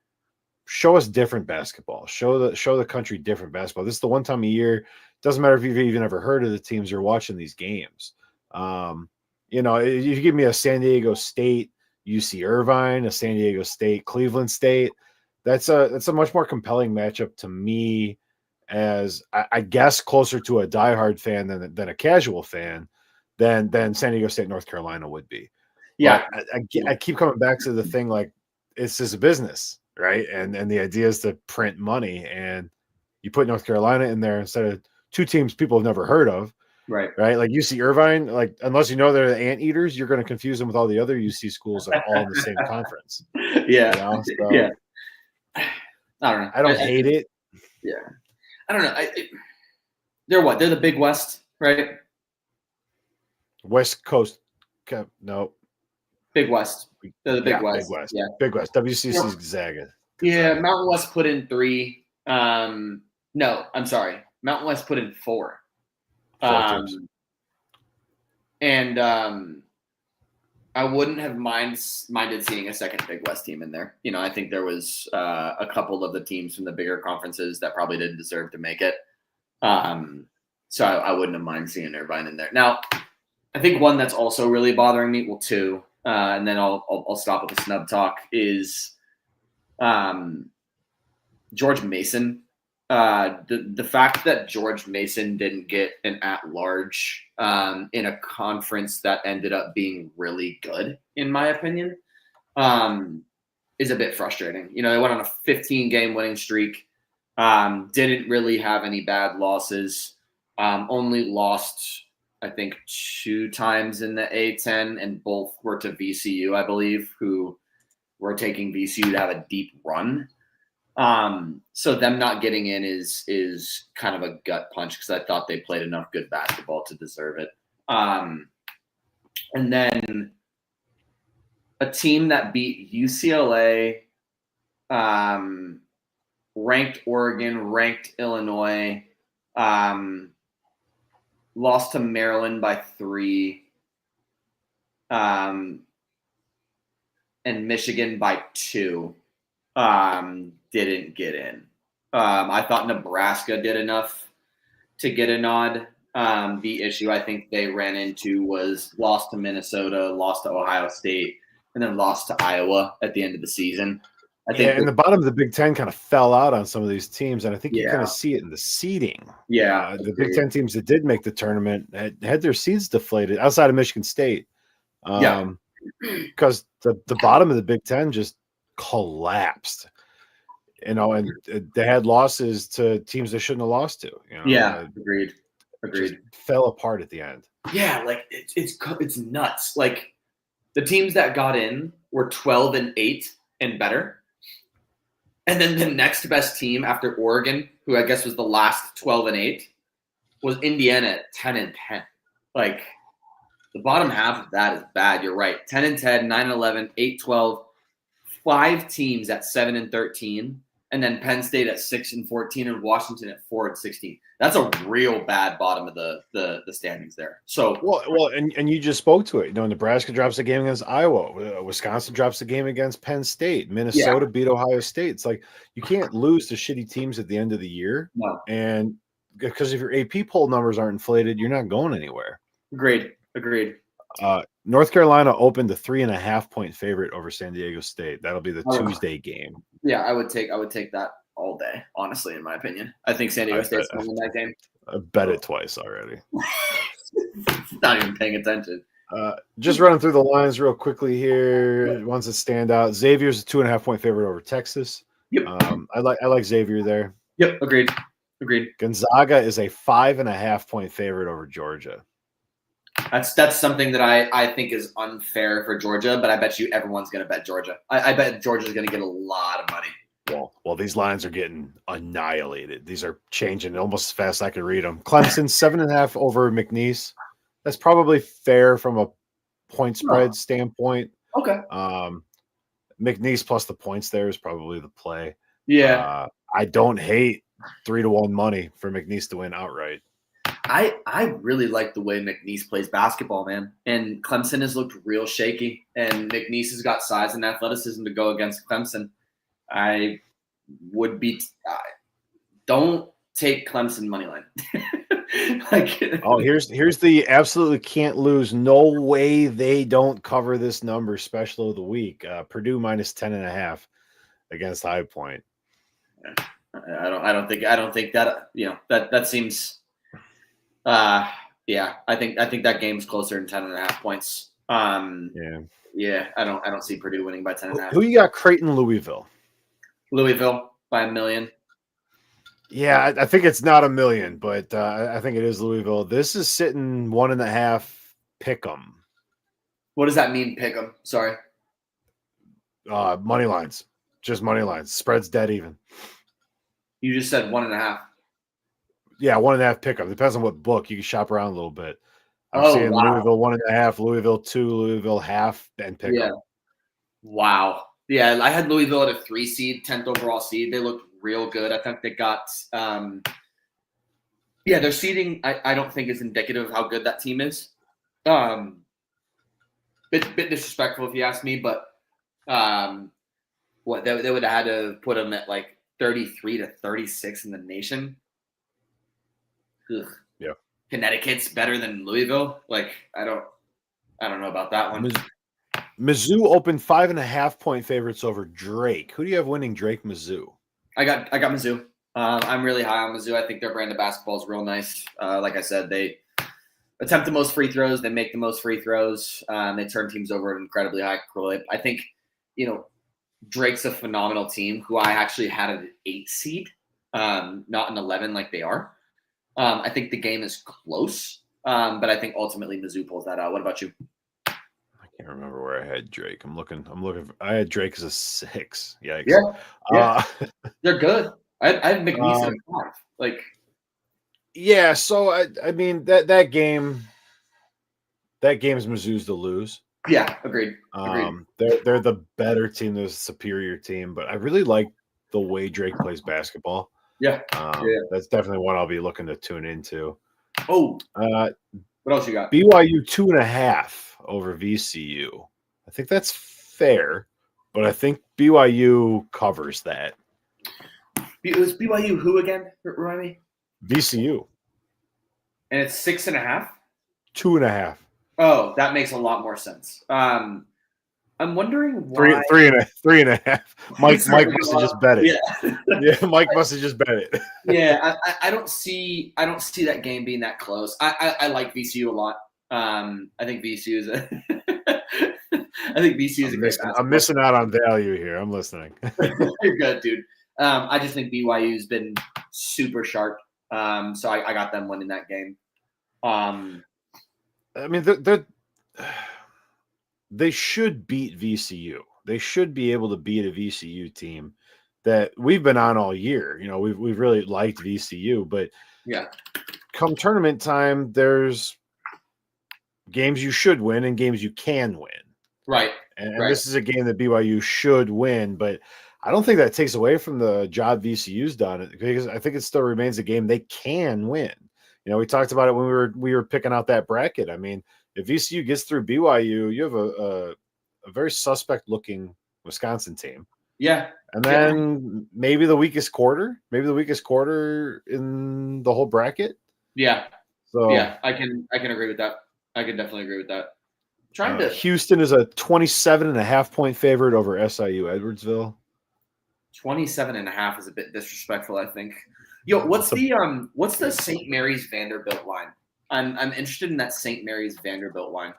show us different basketball, show the country different basketball. This is the one time a year. Doesn't matter if you've even ever heard of the teams you're watching these games. If you give me a San Diego State, UC Irvine, a San Diego State, Cleveland State, that's a much more compelling matchup to me, as I guess closer to a diehard fan than a casual fan than San Diego State, North Carolina would be. Yeah, but I keep coming back to the thing, like, it's just a business, right? And the idea is to print money, and you put North Carolina in there instead of 2 teams people have never heard of. Right. Like UC Irvine, unless you know they're the Anteaters, you're going to confuse them with all the other UC schools that are all in the same conference. Yeah. So, I don't know. I don't hate it. Yeah. I don't know. They're what? They're the Big West, right? West Coast. No. Big West. They're the Big West. Big West. Yeah. Big West. WCC's Gonzaga. Yeah. Mountain West put in 3. No, I'm sorry. Mountain West put in 4. And I wouldn't have minded seeing a second Big West team in there. I think there was a couple of the teams from the bigger conferences that probably didn't deserve to make it. So I wouldn't have minded seeing Irvine in there. Now, I think one that's also really bothering me, well, 2, and then I'll stop with the snub talk, is George Mason. The fact that George Mason didn't get an at-large in a conference that ended up being really good, in my opinion, is a bit frustrating. They went on a 15-game winning streak, didn't really have any bad losses, only lost, I think, 2 times in the A-10, and both were to VCU, I believe, who were taking VCU to have a deep run. So them not getting in is kind of a gut punch, because I thought they played enough good basketball to deserve it. And then a team that beat UCLA, ranked Oregon, ranked Illinois, lost to Maryland by 3, and Michigan by 2. Didn't get in. I thought Nebraska did enough to get a nod. The issue I think they ran into was lost to Minnesota, lost to Ohio State, and then lost to Iowa at the end of the season. I think and the bottom of the Big Ten kind of fell out on some of these teams, and I think you kind of see it in the seeding. Yeah, the Big Ten teams that did make the tournament had their seeds deflated outside of Michigan State. Because the bottom of the Big Ten just collapsed. And they had losses to teams they shouldn't have lost to. Agreed. Fell apart at the end. Yeah, it's nuts. Like, the teams that got in were 12-8 and better, and then the next best team after Oregon, who I guess was the last 12-8, was Indiana at 10-10. Like, the bottom half of that is bad. You're right. 10-10, 9-11, 8-12, 5 teams at 7-13. And then Penn State at 6-14 and Washington at 4-16. That's a real bad bottom of the standings there. So well, and you just spoke to it. Nebraska drops a game against Iowa. Wisconsin drops a game against Penn State. Minnesota beat Ohio State. It's like, you can't lose to shitty teams at the end of the year. No. And because if your AP poll numbers aren't inflated, you're not going anywhere. Agreed. North Carolina opened the 3.5-point favorite over San Diego State. That'll be the Tuesday game. Yeah, I would take that all day, honestly, in my opinion. I think San Diego State's going to win that game. I bet it twice already. Not even paying attention. Just running through the lines real quickly here. Ones that stand out. Xavier's a 2.5-point favorite over Texas. Yep. I like Xavier there. Yep. Agreed. Gonzaga is a 5.5-point favorite over Georgia. That's something that I think is unfair for Georgia, but I bet you everyone's going to bet Georgia. I bet Georgia's going to get a lot of money. Well, these lines are getting annihilated. These are changing almost as fast as I can read them. Clemson 7.5 over McNeese. That's probably fair from a point spread standpoint. Okay. McNeese plus the points there is probably the play. Yeah. I don't hate 3-1 money for McNeese to win outright. I really like the way McNeese plays basketball, man. And Clemson has looked real shaky, and McNeese has got size and athleticism to go against Clemson. I would be don't take Clemson money line. Here's the absolutely can't lose. No way they don't cover this number. Special of the week. Purdue minus 10.5 against High Point. I don't think that that seems. I think that game's closer than 10.5 points. Yeah. I don't see Purdue winning by 10.5. Who you got? Creighton, Louisville. Louisville by 1 million. Yeah, I think it's not 1 million, but I think it is Louisville. This is sitting 1.5 pick'em. What does that mean, pick'em? Sorry. Money lines. Just money lines. Spread's dead even. You just said 1.5. Yeah, 1.5 pick'em. Depends on what book. You can shop around a little bit. I'm seeing Louisville 1.5, Louisville 2, Louisville half, and pick'em. Yeah. Wow. Yeah, I had Louisville at a 3 seed, 10th overall seed. They looked real good. I think they got their seeding I don't think is indicative of how good that team is. Bit disrespectful if you ask me, but what they would have had to put them at like 33 to 36 in the nation. Ugh. Yeah. Connecticut's better than Louisville. Like I don't know about that one. Mizzou opened 5.5-point favorites over Drake. Who do you have winning Drake Mizzou? I got Mizzou. I'm really high on Mizzou. I think their brand of basketball is real nice. Like I said, they attempt the most free throws. They make the most free throws. They turn teams over at an incredibly high clip. I think, Drake's a phenomenal team who I actually had an 8 seed, not an 11 like they are. I think the game is close, but I think ultimately Mizzou pulls that out. What about you? I can't remember where I had Drake. I'm looking. I had Drake as a 6. Yikes. Yeah. They're good. I had McNeese at a 5. Like, yeah. So I mean that game is Mizzou's to lose. Yeah, agreed. They're the better team. They're the superior team, but I really like the way Drake plays basketball. Yeah. That's definitely one I'll be looking to tune into. Oh. What else you got? BYU 2.5 over VCU. I think that's fair, but I think BYU covers that. It was BYU who again? Remind me. VCU. And it's 6.5? 2.5. Oh, that makes a lot more sense. I'm wondering why. 3.5. Mike must have just bet it. Yeah, Mike must have just bet it. Yeah, I don't see that game being that close. I like VCU a lot. I think VCU is a great. I'm missing out on value here. I'm listening. You're good, dude. I just think BYU's been super sharp. So I got them winning that game. I mean, they should beat VCU. They should be able to beat a VCU team that we've been on all year. We've really liked VCU, but yeah, come tournament time, there's games you should win and games you can win. Right. And this is a game that BYU should win, but I don't think that takes away from the job VCU's done, because I think it still remains a game they can win. We talked about it when we were picking out that bracket. I mean, if VCU gets through BYU, you have a very suspect looking Wisconsin team. Yeah. And then maybe the weakest quarter in the whole bracket. Yeah. So yeah, I can agree with that. I can definitely agree with that. Houston is a 27.5-point favorite over SIU Edwardsville. 27.5 is a bit disrespectful, I think. Yo, what's the St. Mary's Vanderbilt line? I'm interested in that St. Mary's Vanderbilt line.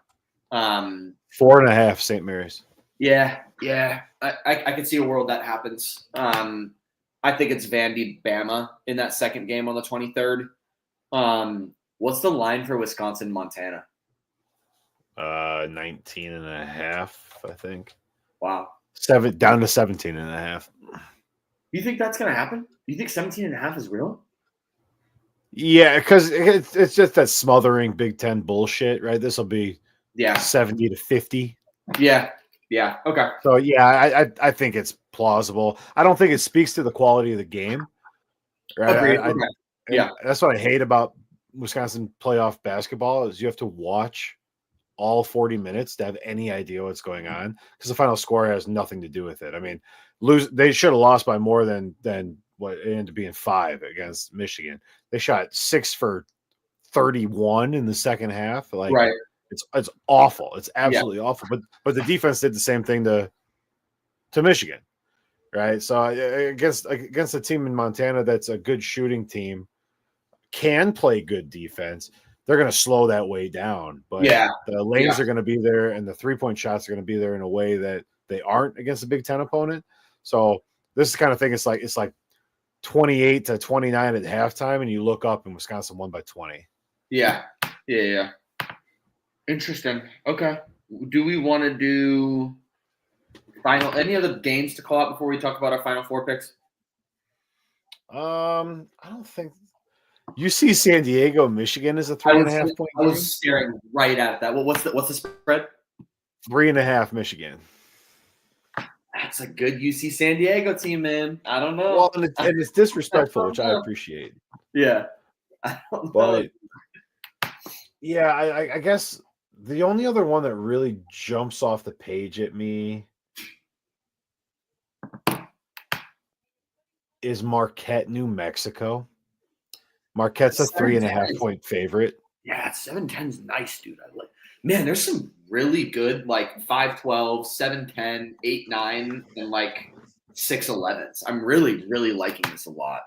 4.5 St. Mary's. Yeah. I can see a world that happens. I think it's Vandy Bama in that second game on the 23rd. What's the line for Wisconsin Montana? 19.5, I think. Wow. Down to 17.5. You think that's gonna happen? You think 17.5 is real? Yeah, because it's just that smothering Big Ten bullshit, right? This will be 70 to 50. Yeah. Okay. So yeah, I think it's plausible. I don't think it speaks to the quality of the game. Right. Okay. That's what I hate about Wisconsin playoff basketball is you have to watch all 40 minutes to have any idea what's going on because the final score has nothing to do with it. I mean, they should have lost by more than what it ended up being 5 against Michigan. They shot 6 for 31 in the second half. Like, right. It's awful. It's absolutely awful. But the defense did the same thing to Michigan, right? So against a team in Montana that's a good shooting team, can play good defense. They're going to slow that way down, but the lanes are going to be there, and the 3-point shots are going to be there in a way that they aren't against a Big Ten opponent. So this is the kind of thing. It's like 28 to 29 at halftime, and you look up and Wisconsin won by 20. Yeah. Interesting. Okay. Do we want to do any other games to call out before we talk about our Final Four picks? I don't think UC San Diego, Michigan is a 3.5 point. I was staring right at that. What's the spread? 3.5 Michigan. That's a good UC San Diego team, man. I don't know. Well, and it's disrespectful, which I appreciate. Yeah. I don't know. But yeah, I guess the only other one that really jumps off the page at me is Marquette, New Mexico. Marquette's a 3.5 point favorite. Yeah, 7-10's nice, dude. Man, there's some really good 5-12, 7-10, 8-9, and 6-11s. I'm really, really liking this a lot.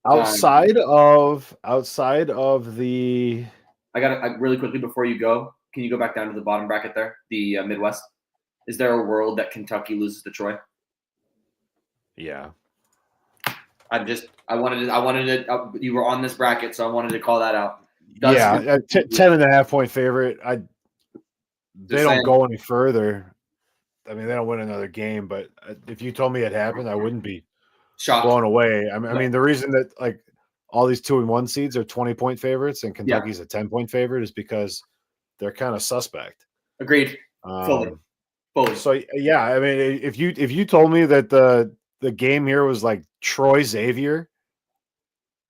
Outside of the, I got really quickly before you go. Can you go back down to the bottom bracket there, the Midwest? Is there a world that Kentucky loses to Troy? Yeah. I wanted to. You were on this bracket, so I wanted to call that out. 10.5 point favorite. They don't go any further. I mean, they don't win another game. But if you told me it happened, I wouldn't be shocked, blown away. I mean, the reason that all these 2-1 seeds are 20-point favorites and Kentucky's a 10-point favorite is because they're kind of suspect. Agreed. Fully. So yeah, I mean, if you told me that the game here was like Troy Xavier,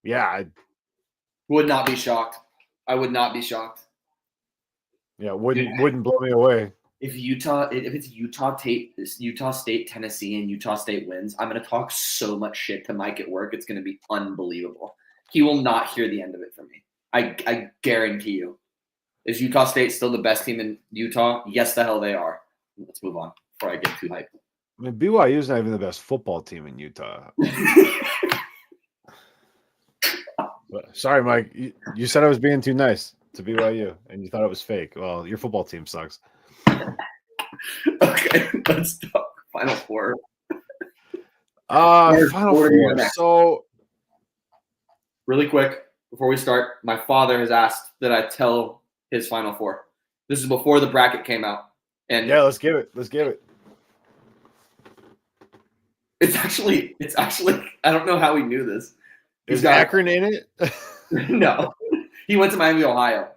I would not be shocked. I would not be shocked. Yeah, wouldn't blow me away. If it's Utah State, Tennessee, and Utah State wins, I'm gonna talk so much shit to Mike at work. It's gonna be unbelievable. He will not hear the end of it from me. I guarantee you. Is Utah State still the best team in Utah? Yes, the hell they are. Let's move on before I get too hyped. I mean, BYU is not even the best football team in Utah. Sorry, Mike. You said I was being too nice to BYU, and you thought it was fake. Well, your football team sucks. Okay, let's talk Final Four. Final Four. So, really quick before we start, my father has asked that I tell his Final Four. This is before the bracket came out, and let's give it. It's actually. I don't know how he knew this. Is Akron in it? No, he went to Miami, Ohio,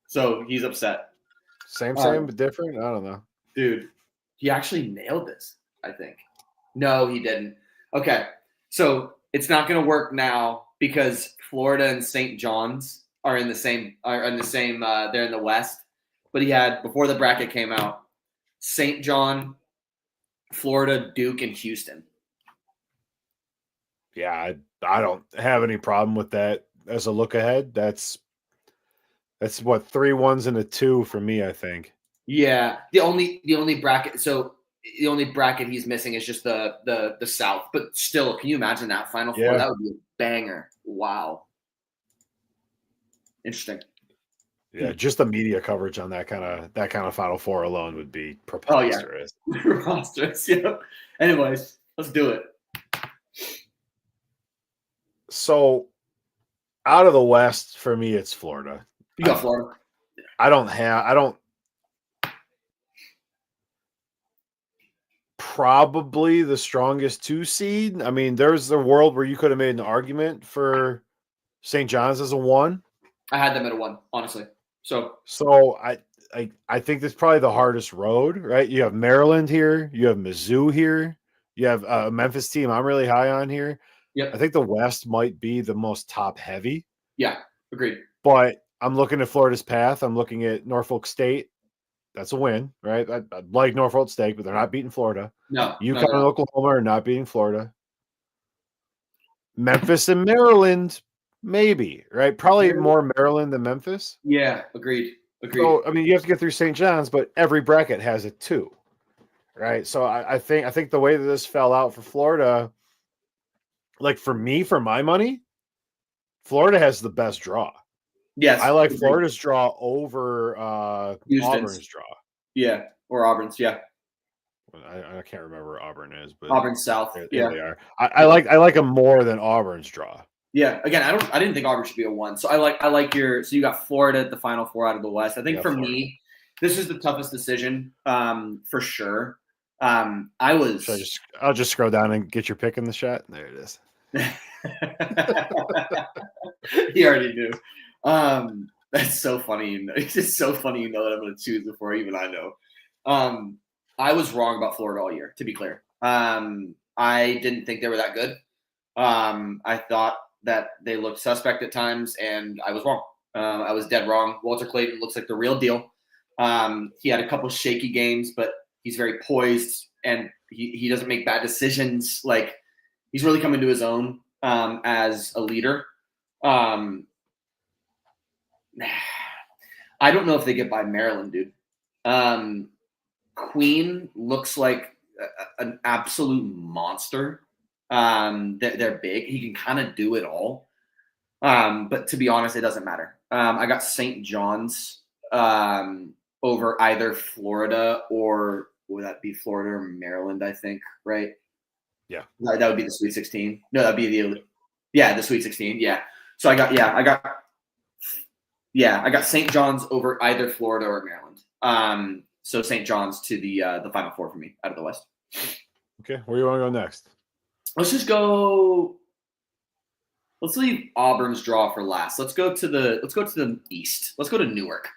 so he's upset. Same, but different. I don't know, dude. He actually nailed this. I think. No, he didn't. Okay, so it's not going to work now because Florida and St. John's are in the same. They're in the West, but he had before the bracket came out, St. John, Florida, Duke, and Houston. Yeah, I don't have any problem with that as a look ahead. That's what 3 1s and a 2 for me, I think. Yeah, the only bracket. So the only bracket he's missing is just the South. But still, can you imagine that Final Four? Yeah. That would be a banger. Wow. Interesting. Yeah, just the media coverage on that kind of Final Four alone would be Oh yeah, preposterous. preposterous. Yeah. Anyways, let's do it. So, out of the West, for me, it's Florida. You got Florida. I don't probably the strongest 2 seed. I mean, there's the world where you could have made an argument for St. John's as a 1. I had them at a 1, honestly. So I think that's probably the hardest road, right? You have Maryland here, you have Mizzou here, you have a Memphis team I'm really high on here. yep. I think the West might be the most top heavy. Yeah, agreed. But I'm looking at Florida's path. I'm looking at Norfolk State. That's a win, right? I like Norfolk State, but they're not beating Florida. No. UConn and Oklahoma are not beating Florida. Memphis and Maryland, maybe, right? Probably more Maryland than Memphis. Yeah, agreed. So, I mean, you have to get through St. John's, but every bracket has it too, right? So I think the way that this fell out for Florida, like for me, for my money, Florida has the best draw. Yes. I like Florida's draw over Auburn's draw. Yeah, or Auburn's, yeah. I can't remember where Auburn is, but Auburn South. there yeah, they are. I like them more than Auburn's draw. Yeah, again, I didn't think Auburn should be a 1. So I like your. So you got Florida at the Final Four out of the West. I think for Florida. me, this is the toughest decision, for sure. I'll just scroll down and get your pick in the shot. There it is. He already knew. That's so funny. It's just so funny. You know that I'm going to choose before even I know. I was wrong about Florida all year. To be clear, I didn't think they were that good. I thought that they looked suspect at times, and I was wrong. I was dead wrong. Walter Clayton looks like the real deal. He had a couple shaky games, but he's very poised, and he doesn't make bad decisions. Like, he's really come into his own as a leader. I don't know if they get by Maryland, dude. Queen looks like an absolute monster. They're big. He can kind of do it all. But to be honest, it doesn't matter. I got St. John's over either Florida or would that be Florida or Maryland, I think, right? Yeah. That would be the Sweet 16. No, that'd be the Sweet 16. Yeah. So I got St. John's over either Florida or Maryland. So St. John's to the Final Four for me out of the West. Okay, where do you want to go next? Let's leave Auburn's draw for last. Let's go to the East. Let's go to Newark.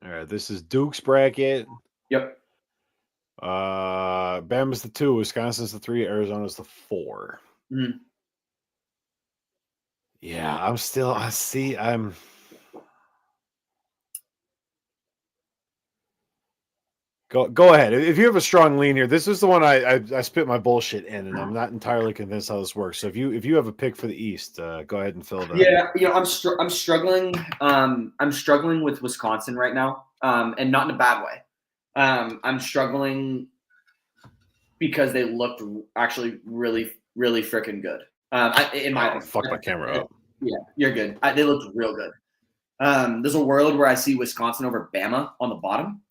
All right, this is Duke's bracket. Yep. Bama's the 2, Wisconsin's the 3, Arizona's the 4. Mm-hmm. Yeah, Go ahead. If you have a strong lean here, this is the one I spit my bullshit in, and I'm not entirely convinced how this works. So if you have a pick for the East, go ahead and fill it. Yeah, I'm struggling. I'm struggling with Wisconsin right now, and not in a bad way. I'm struggling because they looked actually really, really freaking good. In my opinion, fuck my camera up. Yeah, you're good. They looked real good. There's a world where I see Wisconsin over Bama on the bottom.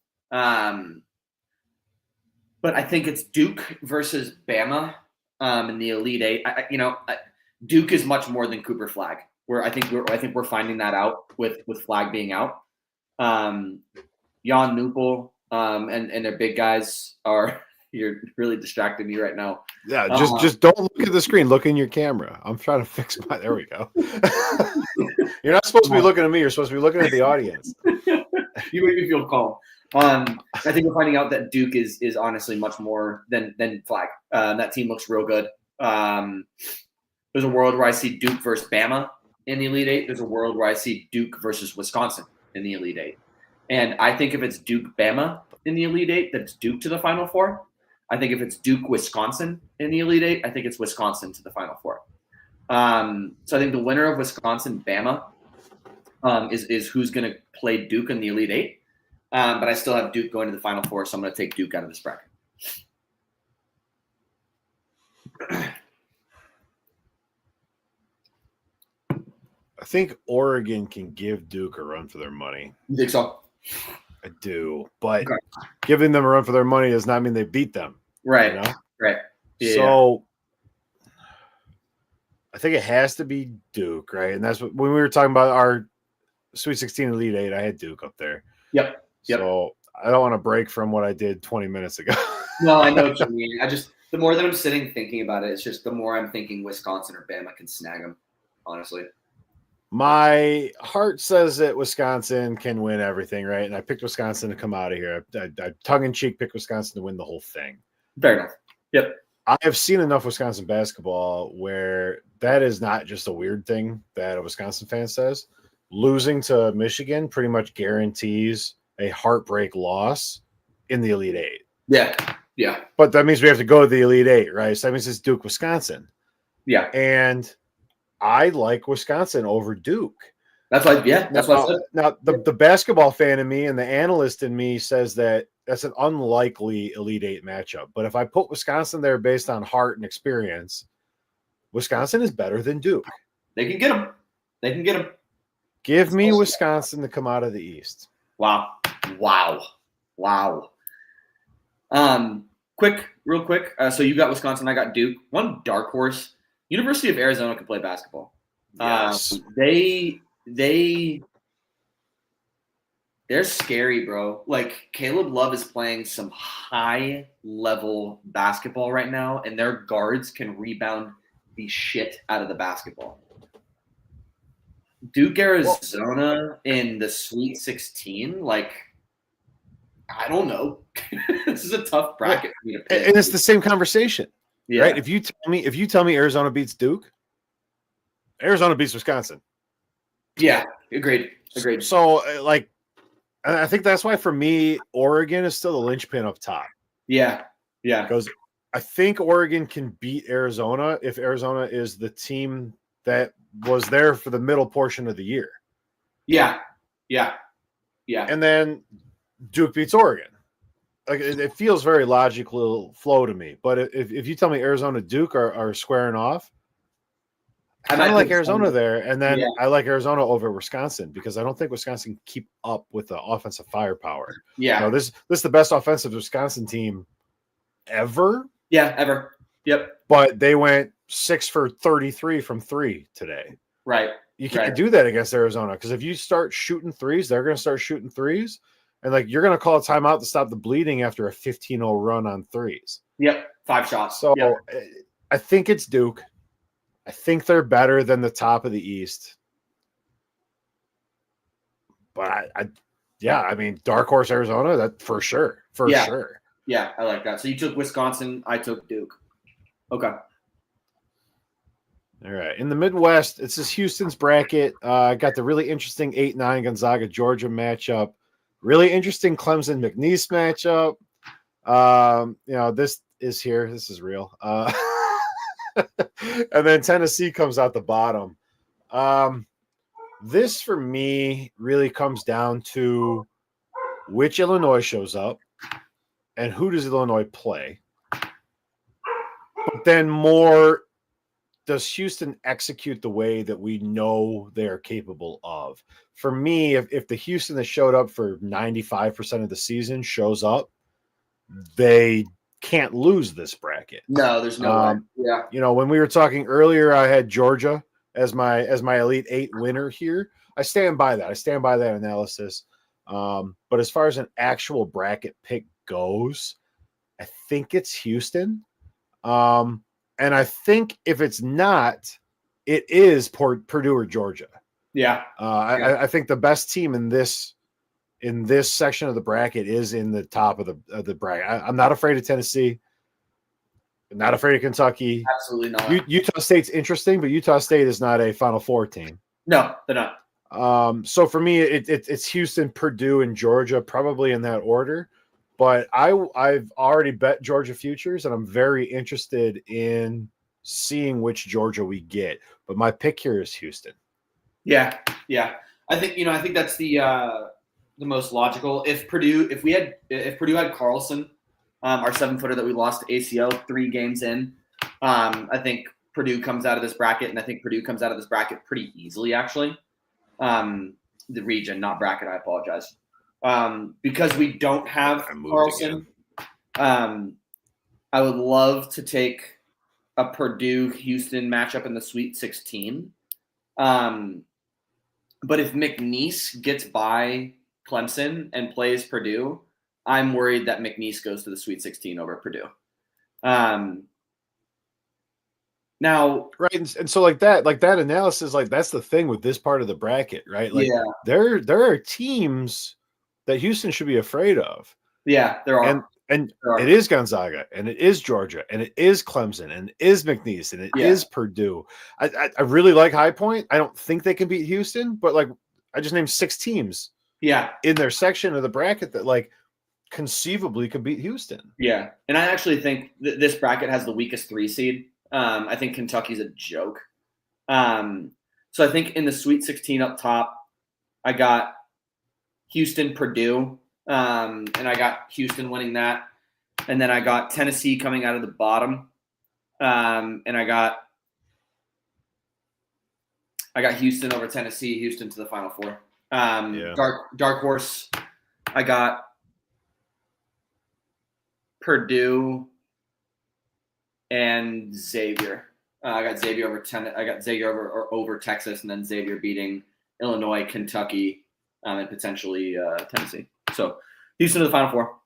But I think it's Duke versus Bama in the Elite Eight. Duke is much more than Cooper Flag. I think we're finding that out with Flag being out. Jan Newpel and their big guys are. You're really distracting me right now. Yeah, just don't look at the screen. Look in your camera. I'm trying to fix my. There we go. You're not supposed to be looking at me. You're supposed to be looking at the audience. You make me feel calm. I think we're finding out that Duke is honestly much more than Flag. That team looks real good. There's a world where I see Duke versus Bama in the Elite Eight. There's a world where I see Duke versus Wisconsin in the Elite Eight. And I think if it's Duke Bama in the Elite Eight, that's Duke to the Final Four. I think if it's Duke Wisconsin in the Elite Eight, I think it's Wisconsin to the Final Four. So I think the winner of Wisconsin Bama is who's going to play Duke in the Elite Eight. But I still have Duke going to the Final Four, so I'm going to take Duke out of this bracket. I think Oregon can give Duke a run for their money. You think so? I do, but Okay. giving them a run for their money does not mean they beat them. Right. You know? Right. Yeah. So I think it has to be Duke, right? And that's what, when we were talking about our Sweet 16 Elite 8, I had Duke up there. Yep. So I don't want to break from what I did 20 minutes ago. No, I know what you mean. The more that I'm sitting thinking about it, it's just the more I'm thinking Wisconsin or Bama can snag them, honestly. My heart says that Wisconsin can win everything, right? And I picked Wisconsin to come out of here. I tongue-in-cheek picked Wisconsin to win the whole thing. Fair enough. Yep. I have seen enough Wisconsin basketball where that is not just a weird thing that a Wisconsin fan says. Losing to Michigan pretty much guarantees a heartbreak loss in the Elite Eight. Yeah. Yeah. But that means we have to go to the Elite Eight, right? So that means it's Duke, Wisconsin. Yeah. And I like Wisconsin over Duke. That's why I said. Now, the basketball fan in me and the analyst in me says that that's an unlikely Elite Eight matchup. But if I put Wisconsin there based on heart and experience, Wisconsin is better than Duke. They can get them. Give me Wisconsin to come out of the East. Wow. Real quick. So you got Wisconsin, I got Duke. One dark horse. University of Arizona can play basketball. Yes. They're scary, bro. Like Caleb Love is playing some high level basketball right now, and their guards can rebound the shit out of the basketball. Duke, Arizona in the Sweet 16, like, I don't know. This is a tough bracket for me to pick. And it's the same conversation, yeah. right? If you tell me Arizona beats Duke, Arizona beats Wisconsin. Yeah, agreed. So, like, I think that's why for me, Oregon is still the linchpin up top. Yeah. Because I think Oregon can beat Arizona if Arizona is the team that was there for the middle portion of the year. Yeah. And then Duke beats Oregon. Like it feels very logical flow to me. But if you tell me Arizona Duke are squaring off, I kind of like Arizona there, and then I like Arizona over Wisconsin because I don't think Wisconsin can keep up with the offensive firepower. Yeah, you know, this is the best offensive Wisconsin team ever. Yeah, ever. Yep. But they went 6 for 33 from 3 today. Right. You can't do that against Arizona because if you start shooting threes, they're going to start shooting threes, and like you're going to call a timeout to stop the bleeding after a 15-0 run on threes. Yep, 5 shots. So I think it's Duke. I think they're better than the top of the East. But I mean, dark horse Arizona, that for sure. Sure. Yeah, I like that. So you took Wisconsin, I took Duke. Okay. All right. In the Midwest, it's this Houston's bracket. Got the really interesting 8-9 Gonzaga Georgia matchup. Really interesting Clemson McNeese matchup. This is here. This is real. And then Tennessee comes out the bottom. This for me really comes down to which Illinois shows up and who does Illinois play. But then more, does Houston execute the way that we know they are capable of? For me, if the Houston that showed up for 95% of the season shows up, they can't lose this bracket. No, there's no way. Yeah. When we were talking earlier, I had Georgia as my Elite 8 winner here. I stand by that. I stand by that analysis. But as far as an actual bracket pick goes, I think it's Houston. And I think if it's not, it is Purdue or Georgia. Yeah. I think the best team in this section of the bracket is in the top of the bracket. I'm not afraid of Tennessee. I'm not afraid of Kentucky. Absolutely not. Utah State's interesting, but Utah State is not a Final Four team. No, they're not. So for me, it's Houston, Purdue, and Georgia, probably in that order. But I've already bet Georgia futures, and I'm very interested in seeing which Georgia we get. But my pick here is Houston. Yeah. I think that's the the most logical. If Purdue had Carlson, our 7-footer that we lost to ACL 3 games in, I think Purdue comes out of this bracket, and I think Purdue comes out of this bracket pretty easily, actually. The region, not bracket. I apologize. Because we don't have Carlson. I would love to take a Purdue-Houston matchup in the Sweet 16. But if McNeese gets by Clemson and plays Purdue, I'm worried that McNeese goes to the Sweet 16 over Purdue. Now, right, and so like that analysis, like that's the thing with this part of the bracket, right? Like, there are teams that Houston should be afraid of. Yeah, there are. And it is Gonzaga, and it is Georgia, and it is Clemson, and it is McNeese, and it is Purdue. I really like High Point. I don't think they can beat Houston, but like I just named 6 teams in their section of the bracket that like conceivably could beat Houston. Yeah, and I actually think this bracket has the weakest 3 seed. I think Kentucky's a joke. So I think in the Sweet 16 up top, I got Houston, Purdue. And I got Houston winning that. And then I got Tennessee coming out of the bottom. And I got Houston over Tennessee, Houston to the Final Four. Dark horse, I got Purdue and Xavier. I got Xavier over Texas, and then Xavier beating Illinois, Kentucky, and potentially Tennessee. So Houston to the Final Four.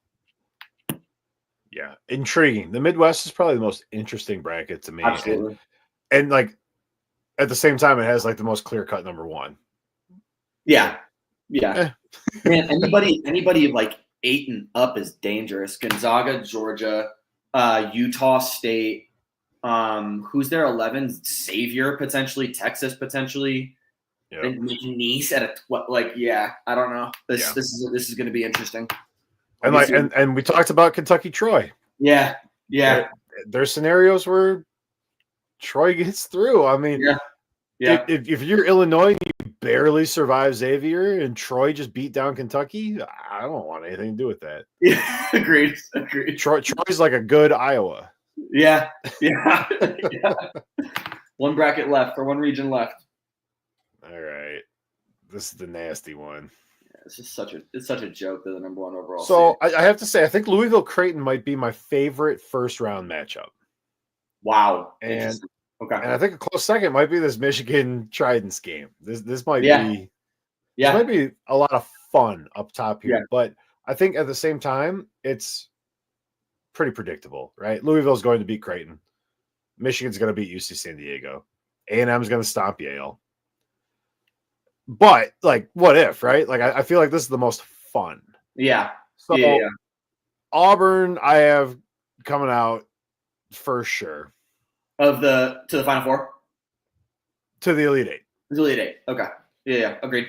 Yeah, intriguing. The Midwest is probably the most interesting bracket to me. Absolutely. And like at the same time, it has like the most clear-cut number 1. Yeah. Man, anybody like 8 and up is dangerous. Gonzaga, Georgia, Utah State. Who's there? 11? Xavier potentially. Texas potentially. Yep. And McNeese at I don't know. This is going to be interesting. And like and we talked about Kentucky Troy. Yeah. There's scenarios where Troy gets through. I mean, if you're Illinois, you barely survive Xavier, and Troy just beat down Kentucky. I don't want anything to do with that. Yeah, agreed. Troy's like a good Iowa. Yeah. 1 bracket left or 1 region left. All right, this is the nasty one. Yeah, it's such a joke that the number 1 overall. So I have to say, I think Louisville Creighton might be my favorite first round matchup. Wow, and I think a close second might be this Michigan Tridents game. This might be might be a lot of fun up top here, but I think at the same time it's pretty predictable, right? Louisville's going to beat Creighton. Michigan's going to beat UC San Diego. A&M is going to stomp Yale. But like, what if, right? Like, I feel like this is the most fun. Yeah. So Auburn, I have coming out for sure. To the Final Four? To the Elite Eight. The Elite Eight. Okay. Yeah. Agreed.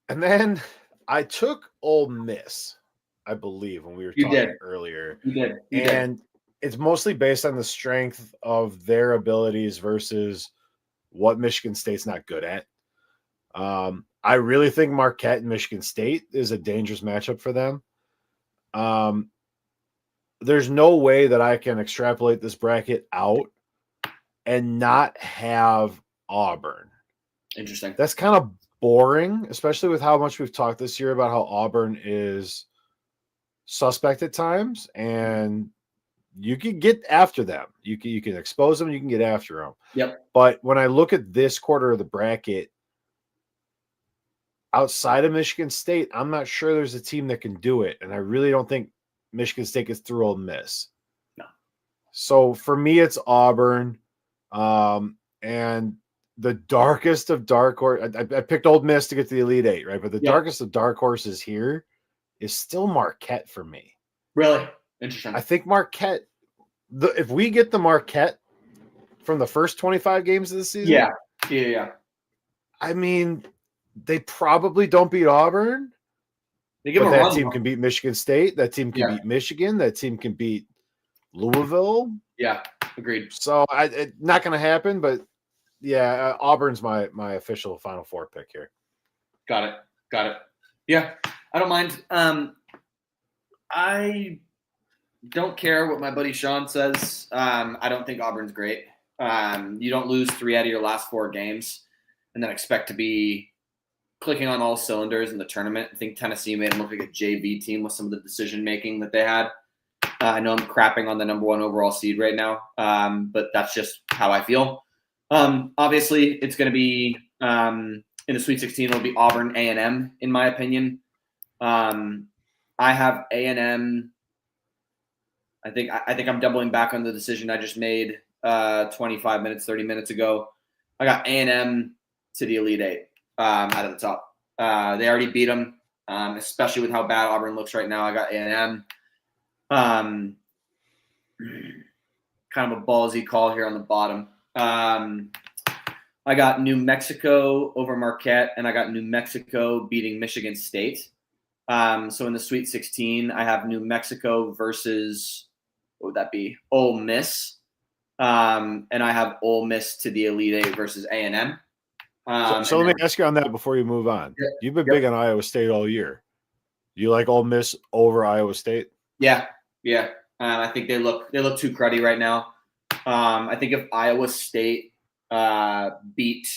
And then I took Ole Miss, I believe, when we were talking earlier. You did. And it's mostly based on the strength of their abilities versus what Michigan State's not good at. I really think Marquette and Michigan State is a dangerous matchup for them. There's no way that I can extrapolate this bracket out and not have Auburn. Interesting. That's kind of boring, especially with how much we've talked this year about how Auburn is suspect at times, and you can get after them. You can expose them. You can get after them. Yep. But when I look at this quarter of the bracket, outside of Michigan State, I'm not sure there's a team that can do it, and I really don't think Michigan State gets through Ole Miss. No. So for me, it's Auburn, and the darkest of dark horse. I picked Ole Miss to get to the Elite Eight, right? But the darkest of dark horses here is still Marquette for me. Really interesting. I think Marquette. If we get the Marquette from the first 25 games of the season, yeah. I mean, they probably don't beat Auburn. But that team can beat Michigan State. That team can beat Michigan. That team can beat Louisville. Yeah, agreed. So it's not going to happen. But Auburn's my official Final Four pick here. Got it. Yeah. I don't mind. I don't care what my buddy Sean says. I don't think Auburn's great. You don't lose 3 out of your last 4 games and then expect to be clicking on all cylinders in the tournament. I think Tennessee made them look like a JV team with some of the decision making that they had. I know I'm crapping on the number 1 overall seed right now, but that's just how I feel. Obviously, it's going to be in the Sweet 16. It'll be Auburn A&M, in my opinion. I have A&M. I think I'm doubling back on the decision I just made 25 minutes, 30 minutes ago. I got A&M to the Elite Eight out of the top. They already beat them, especially with how bad Auburn looks right now. I got A&M. Kind of a ballsy call here on the bottom. I got New Mexico over Marquette, and I got New Mexico beating Michigan State. So in the Sweet 16, I have New Mexico versus, what would that be? Ole Miss. And I have Ole Miss to the Elite Eight versus A&M. So let me ask you on that before you move on. Yeah. You've been big on Iowa State all year. You like Ole Miss over Iowa State? Yeah. I think they look too cruddy right now. I think if Iowa State beat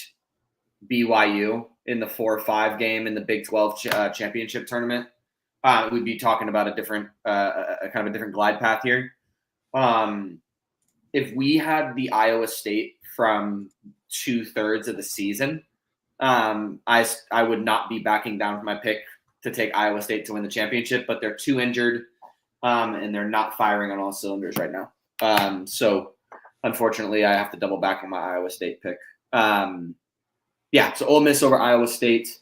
BYU in the 4-5 game in the Big 12 championship tournament, we'd be talking about a different kind of a different glide path here. If we had the Iowa State from 2/3 of the season, I would not be backing down from my pick to take Iowa State to win the championship, but they're too injured and they're not firing on all cylinders right now. So unfortunately, I have to double back on my Iowa State pick. So Ole Miss over Iowa State.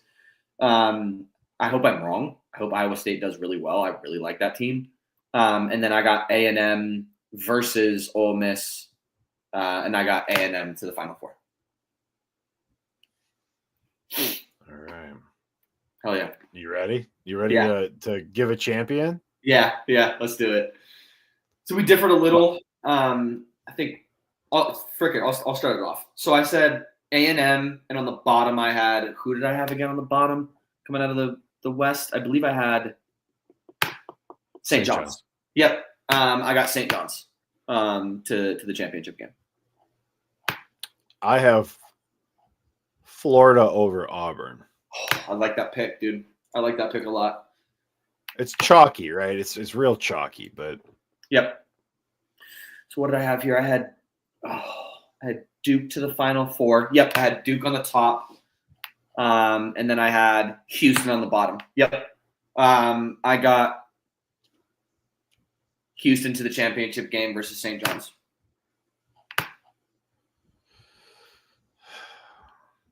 I hope I'm wrong. I hope Iowa State does really well. I really like that team. And then I got A&M versus Ole Miss, and I got A&M to the Final Four. All right. Hell yeah. You ready? You ready to give a champion? Yeah, let's do it. So we differed a little. I think I'll start it off. So I said A&M, and on the bottom I had, who did I have again on the bottom coming out of the West? I believe I had St. John's. Yep. I got St. John's to the championship game. I have Florida over Auburn. I like that pick, dude. I like that pick a lot. It's chalky, right? It's real chalky, but yep. So what did I have here? I had Duke to the Final Four. Yep, I had Duke on the top, and then I had Houston on the bottom. Yep. I got Houston to the championship game versus St. John's.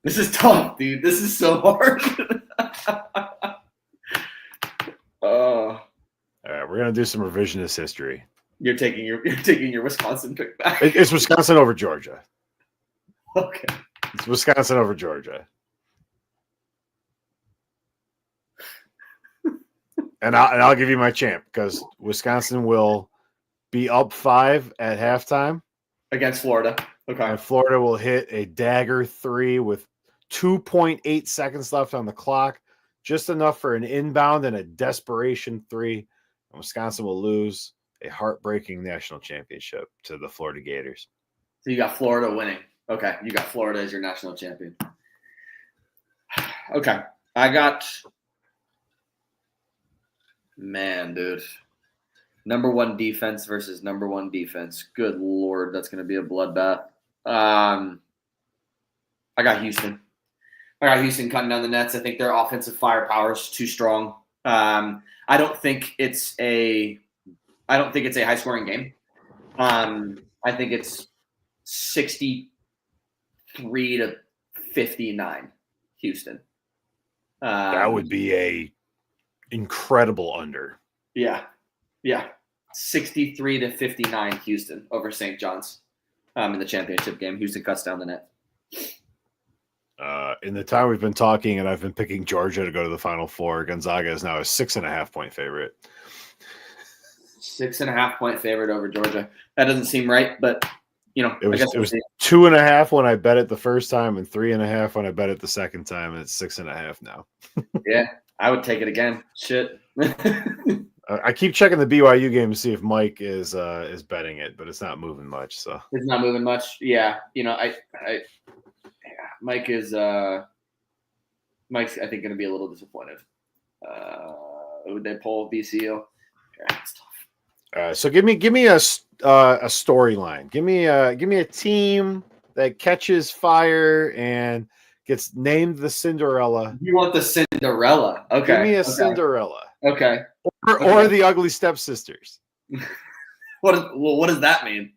This is tough, dude. This is so hard. All right, we're gonna do some revisionist history. You're taking your Wisconsin pick back. It's Wisconsin over Georgia. Okay. It's Wisconsin over Georgia. And I'll give you my champ because Wisconsin will be up 5 at halftime against Florida. Okay. And Florida will hit a dagger 3 with 2.8 seconds left on the clock, just enough for an inbound and a desperation 3. And Wisconsin will lose a heartbreaking national championship to the Florida Gators. So you got Florida winning. Okay. You got Florida as your national champion. Okay. I got – man, dude. Number 1 defense versus number 1 defense. Good Lord, that's going to be a bloodbath. I got Houston. I got Houston cutting down the nets. I think their offensive firepower is too strong. I don't think it's a high scoring game. I think it's 63-59 Houston. That would be a incredible under. Yeah. 63-59 Houston over St. John's in the championship game. Houston cuts down the net. In the time we've been talking, and I've been picking Georgia to go to the Final Four, Gonzaga is now a 6.5-point favorite. 6.5-point favorite over Georgia. That doesn't seem right, but it was 2.5 when I bet it the first time, and 3.5 when I bet it the second time, and it's 6.5 now. Yeah, I would take it again. Shit. I keep checking the BYU game to see if Mike is betting it, but it's not moving much. So It's not moving much. Yeah, Mike is Mike's I think going to be a little disappointed. Would they pull VCU? Yeah, it's tough. So give me a storyline. Give me a team that catches fire and gets named the Cinderella. You want the Cinderella? Okay. Give me a Cinderella. Okay. Or the Ugly Stepsisters. What does that mean?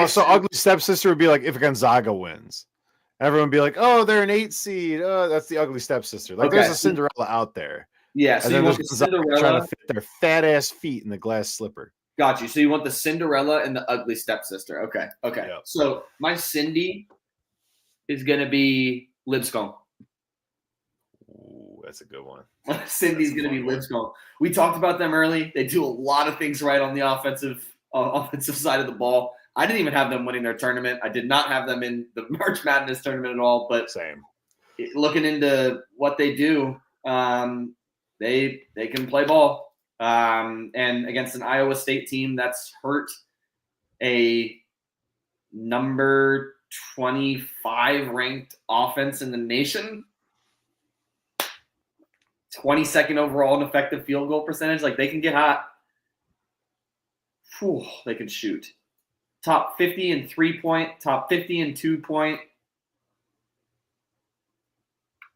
So Ugly Stepsister would be like if Gonzaga wins. Everyone would be like, oh, they're an 8 seed. Oh, that's the Ugly Stepsister. Like there's a Cinderella out there. Yeah, so and you want the Gonzaga Cinderella trying to fit their fat ass feet in the glass slipper. Got you. So you want the Cinderella and the Ugly Stepsister. Okay. Yep. So my Cindy is going to be Lipscomb. Ooh, that's a good one. Cindy's going to be Lipscomb. We talked about them early. They do a lot of things right on the offensive side of the ball. I didn't even have them winning their tournament. I did not have them in the March Madness tournament at all. But same. Looking into what they do, they can play ball. And against an Iowa State team that's hurt a number 25 ranked offense in the nation, 22nd overall in effective field goal percentage. Like they can get hot. Whew, they can shoot. Top 50 in 3-point, top 50 in 2-point,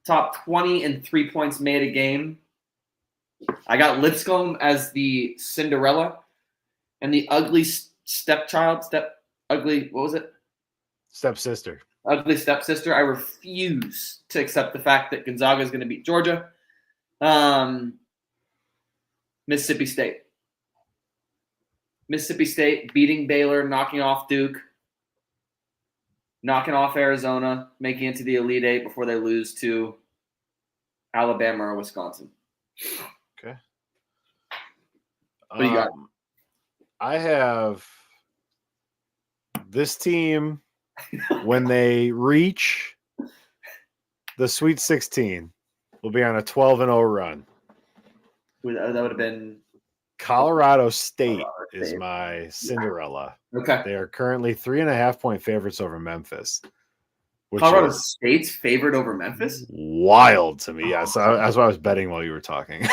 top 20 in 3 points made a game. I got Lipscomb as the Cinderella and the ugly stepchild, what was it? Stepsister. Ugly stepsister. I refuse to accept the fact that Gonzaga is going to beat Georgia. Mississippi State. Mississippi State beating Baylor, knocking off Duke, knocking off Arizona, making it to the Elite Eight before they lose to Alabama or Wisconsin. Okay. What do you got? I have this team when they reach the Sweet 16 will be on a 12-0 run. That would have been Colorado State is my Cinderella. Okay. They are currently 3.5-point favorites over Memphis. Colorado State's favored over Memphis? Wild to me. Yeah, so that's what I was betting while you were talking.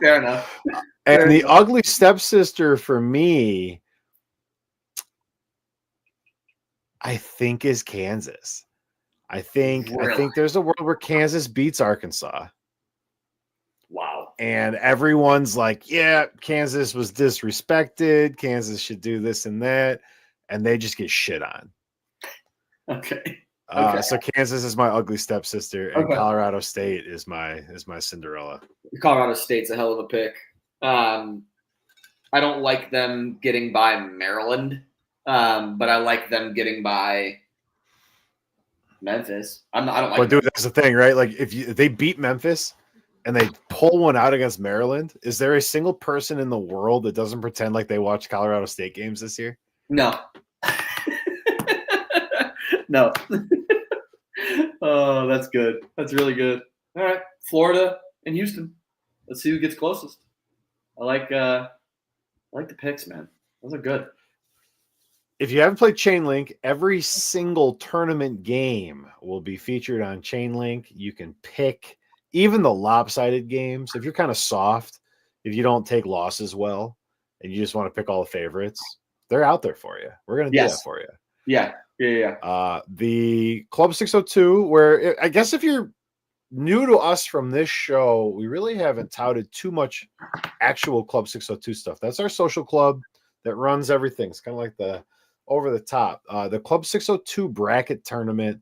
Fair enough. And the ugly stepsister for me, I think, is Kansas. I think there's a world where Kansas beats Arkansas. Wow. And everyone's like, yeah, Kansas was disrespected. Kansas should do this and that. And they just get shit on. Okay. So Kansas is my ugly stepsister, and Colorado State is my Cinderella. Colorado State's a hell of a pick. I don't like them getting by Maryland, but I like them getting by Memphis. I don't like. But dude, that's the thing, right? Like if they beat Memphis and they pull one out against Maryland, is there a single person in the world that doesn't pretend like they watched Colorado State games this year? No. No. Oh, that's good. That's really good. All right, Florida and Houston. Let's see who gets closest. I like the picks, man. Those are good. If you haven't played Chainlink, every single tournament game will be featured on Chainlink. You can pick even the lopsided games. If you're kind of soft, if you don't take losses well, and you just want to pick all the favorites, they're out there for you. We're going to do that for you. Yeah. The Club 602, where I guess if you're new to us from this show, we really haven't touted too much actual Club 602 stuff. That's our social club that runs everything. It's kind of like the over the top. The Club 602 bracket tournament.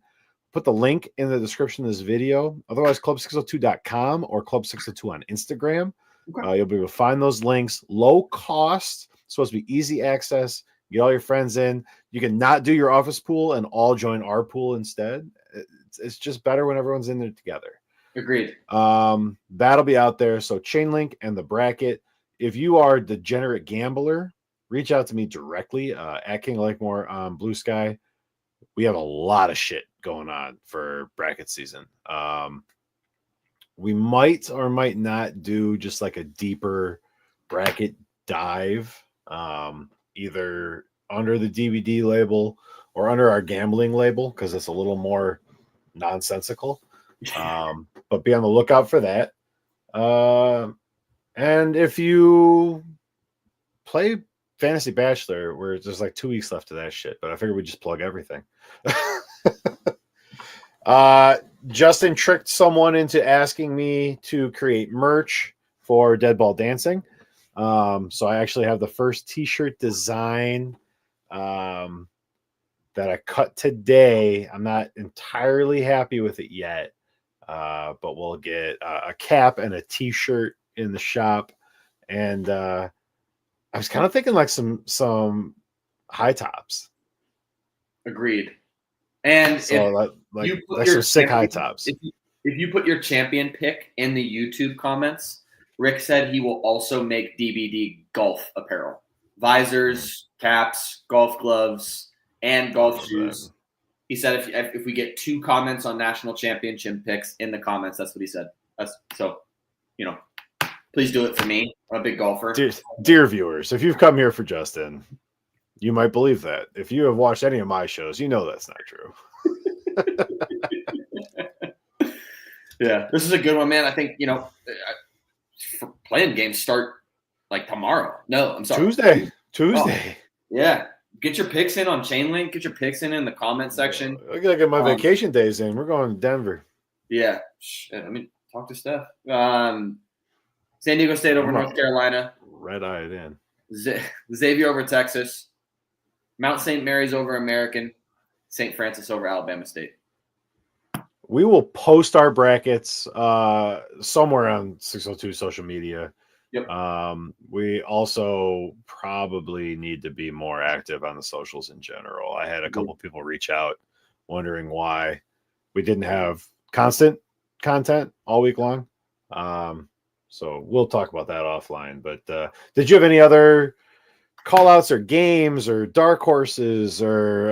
Put the link in the description of this video. Otherwise, club602.com or Club 602 on Instagram. Okay. You'll be able to find those links. Low cost. Supposed to be easy access. Get all your friends in. You can not do your office pool and all join our pool instead. It's just better when everyone's in there together. Agreed. That'll be out there. So Chainlink and the bracket. If you are a degenerate gambler, reach out to me directly at King Lakemore on Blue Sky. we have a lot of shit going on for bracket season. We might or might not do just like a deeper bracket dive, either under the DVD label or under our gambling label, because it's a little more nonsensical. But be on the lookout for that. And if you play Fantasy Bachelor, where there's like 2 weeks left of that shit, but I figured we'd just plug everything. Justin tricked someone into asking me to create merch for Dead Ball Dancing. So I actually have the first t-shirt design that I cut today. I'm not entirely happy with it yet, but we'll get a cap and a t-shirt in the shop. And I was kind of thinking like some high tops. Agreed. And so if like you put like your some sick high champion- tops. if you put your champion pick in the YouTube comments, Rick said he will also make DBD golf apparel, visors, caps, golf gloves, and golf shoes. He said if we get 2 comments on national championship picks in the comments, that's what he said. So, please do it for me. I'm a big golfer. Dear viewers, if you've come here for Justin, you might believe that. If you have watched any of my shows, you know that's not true. Yeah, this is a good one, man. I think, for playing games start like tomorrow. No, I'm sorry. Tuesday. Oh, yeah. Get your picks in on Chainlink. Get your picks in the comment section. I gotta get my vacation days in. We're going to Denver. Yeah. Talk to Steph. San Diego State over North Carolina. Red-eyed in. Xavier over Texas. Mount St. Mary's over American. St. Francis over Alabama State. We will post our brackets somewhere on 602 social media. Yep. We also probably need to be more active on the socials in general. I had a couple people reach out wondering why we didn't have constant content all week long. So we'll talk about that offline. But did you have any other call outs or games or dark horses or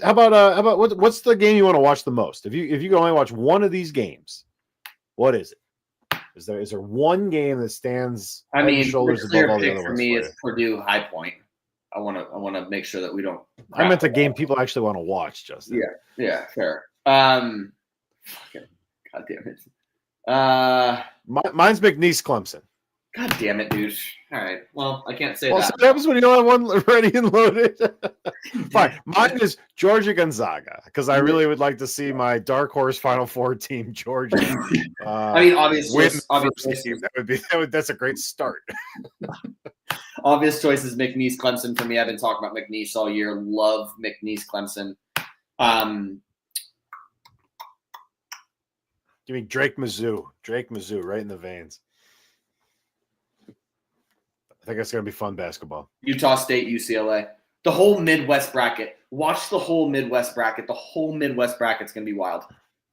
how about what's the game you want to watch the most? If you can only watch one of these games, what is it? Is there one game that stands shoulders above all the other ones for me? It's Purdue High Point. I want to make sure that we don't. I meant the game people actually want to watch, Justin. Yeah, fair. God damn it. Mine's McNeese Clemson. God damn it, dude. All right. Well, I can't say that. that. So that was when you don't have one ready and loaded. Fine. Mine is Georgia Gonzaga because I really would like to see my dark horse Final Four team, Georgia. Obviously, that's a great start. Obvious choice is McNeese Clemson for me. I've been talking about McNeese all year. Love McNeese Clemson. Give me Drake Mizzou. Right in the veins. I think it's going to be fun basketball. Utah State, UCLA. The whole Midwest bracket. Watch the whole Midwest bracket. The whole Midwest bracket's going to be wild,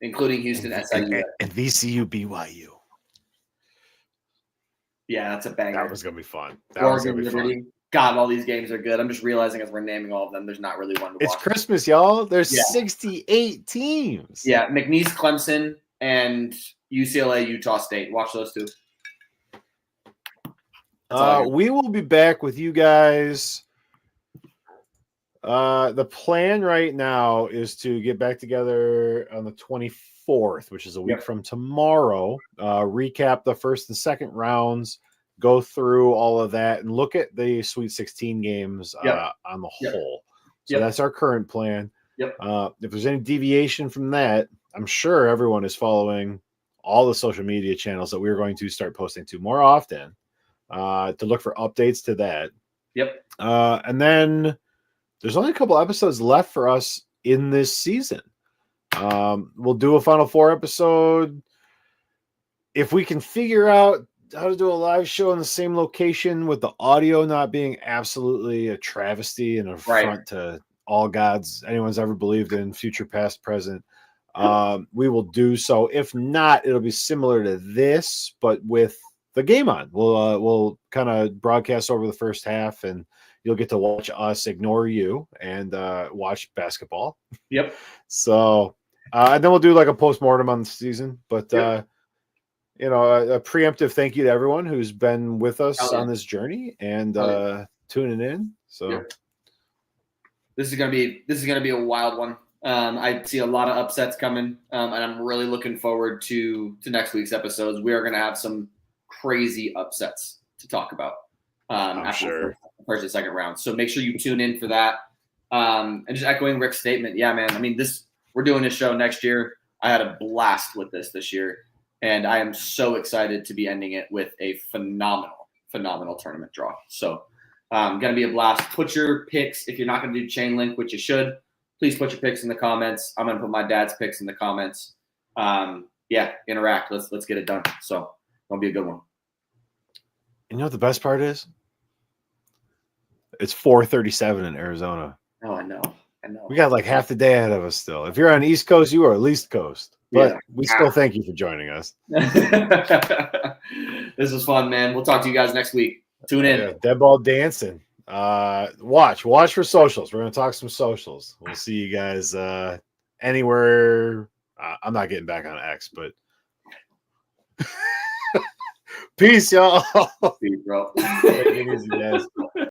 including Houston, SIU. And VCU, BYU. Yeah, that's a banger. That was going to be fun. Fun. God, all these games are good. I'm just realizing as we're naming all of them, there's not really one to watch. It's Christmas, y'all. There's 68 teams. Yeah, McNeese, Clemson, and UCLA, Utah State. Watch those 2. We will be back with you guys. The plan right now is to get back together on the 24th, which is a week from tomorrow. Recap the first and second rounds, go through all of that, and look at the Sweet 16 games on the whole. So that's our current plan. If there's any deviation from that, I'm sure everyone is following all the social media channels that we're going to start posting to more often. To look for updates to that. And then there's only a couple episodes left for us in this season. We'll do a Final Four episode. If we can figure out how to do a live show in the same location with the audio not being absolutely a travesty and affront to all gods anyone's ever believed in, future, past, present, we will do so. If not, it'll be similar to this, but with the game on. We'll kind of broadcast over the first half, and you'll get to watch us ignore you and watch basketball. Yep. So, and then we'll do like a postmortem on the season. But Yep. a preemptive thank you to everyone who's been with us Hell yeah. on this journey and tuning in. So. Yep. This is gonna be a wild one. I see a lot of upsets coming, and I'm really looking forward to next week's episodes. We are gonna have some crazy upsets to talk about after the first and second round. So make sure you tune in for that. And just echoing Rick's statement, yeah, man. I mean, we're doing this show next year. I had a blast with this year, and I am so excited to be ending it with a phenomenal tournament draw. So. Going to be a blast. Put your picks, if you're not going to do chain link, which you should, please put your picks in the comments. I'm going to put my dad's picks in the comments. Interact. Let's get it done. So it'll be a good one. You know what the best part is? It's 4:37 in Arizona. Oh, I know. We got like half the day ahead of us still. If you're on East Coast, you are East Coast. But we still thank you for joining us. This was fun, man. We'll talk to you guys next week. Tune in. Yeah, dead ball dancing. Watch for socials. We're gonna talk some socials. We'll see you guys anywhere. I'm not getting back on X, but peace, y'all. Peace, bro. Take it easy, guys.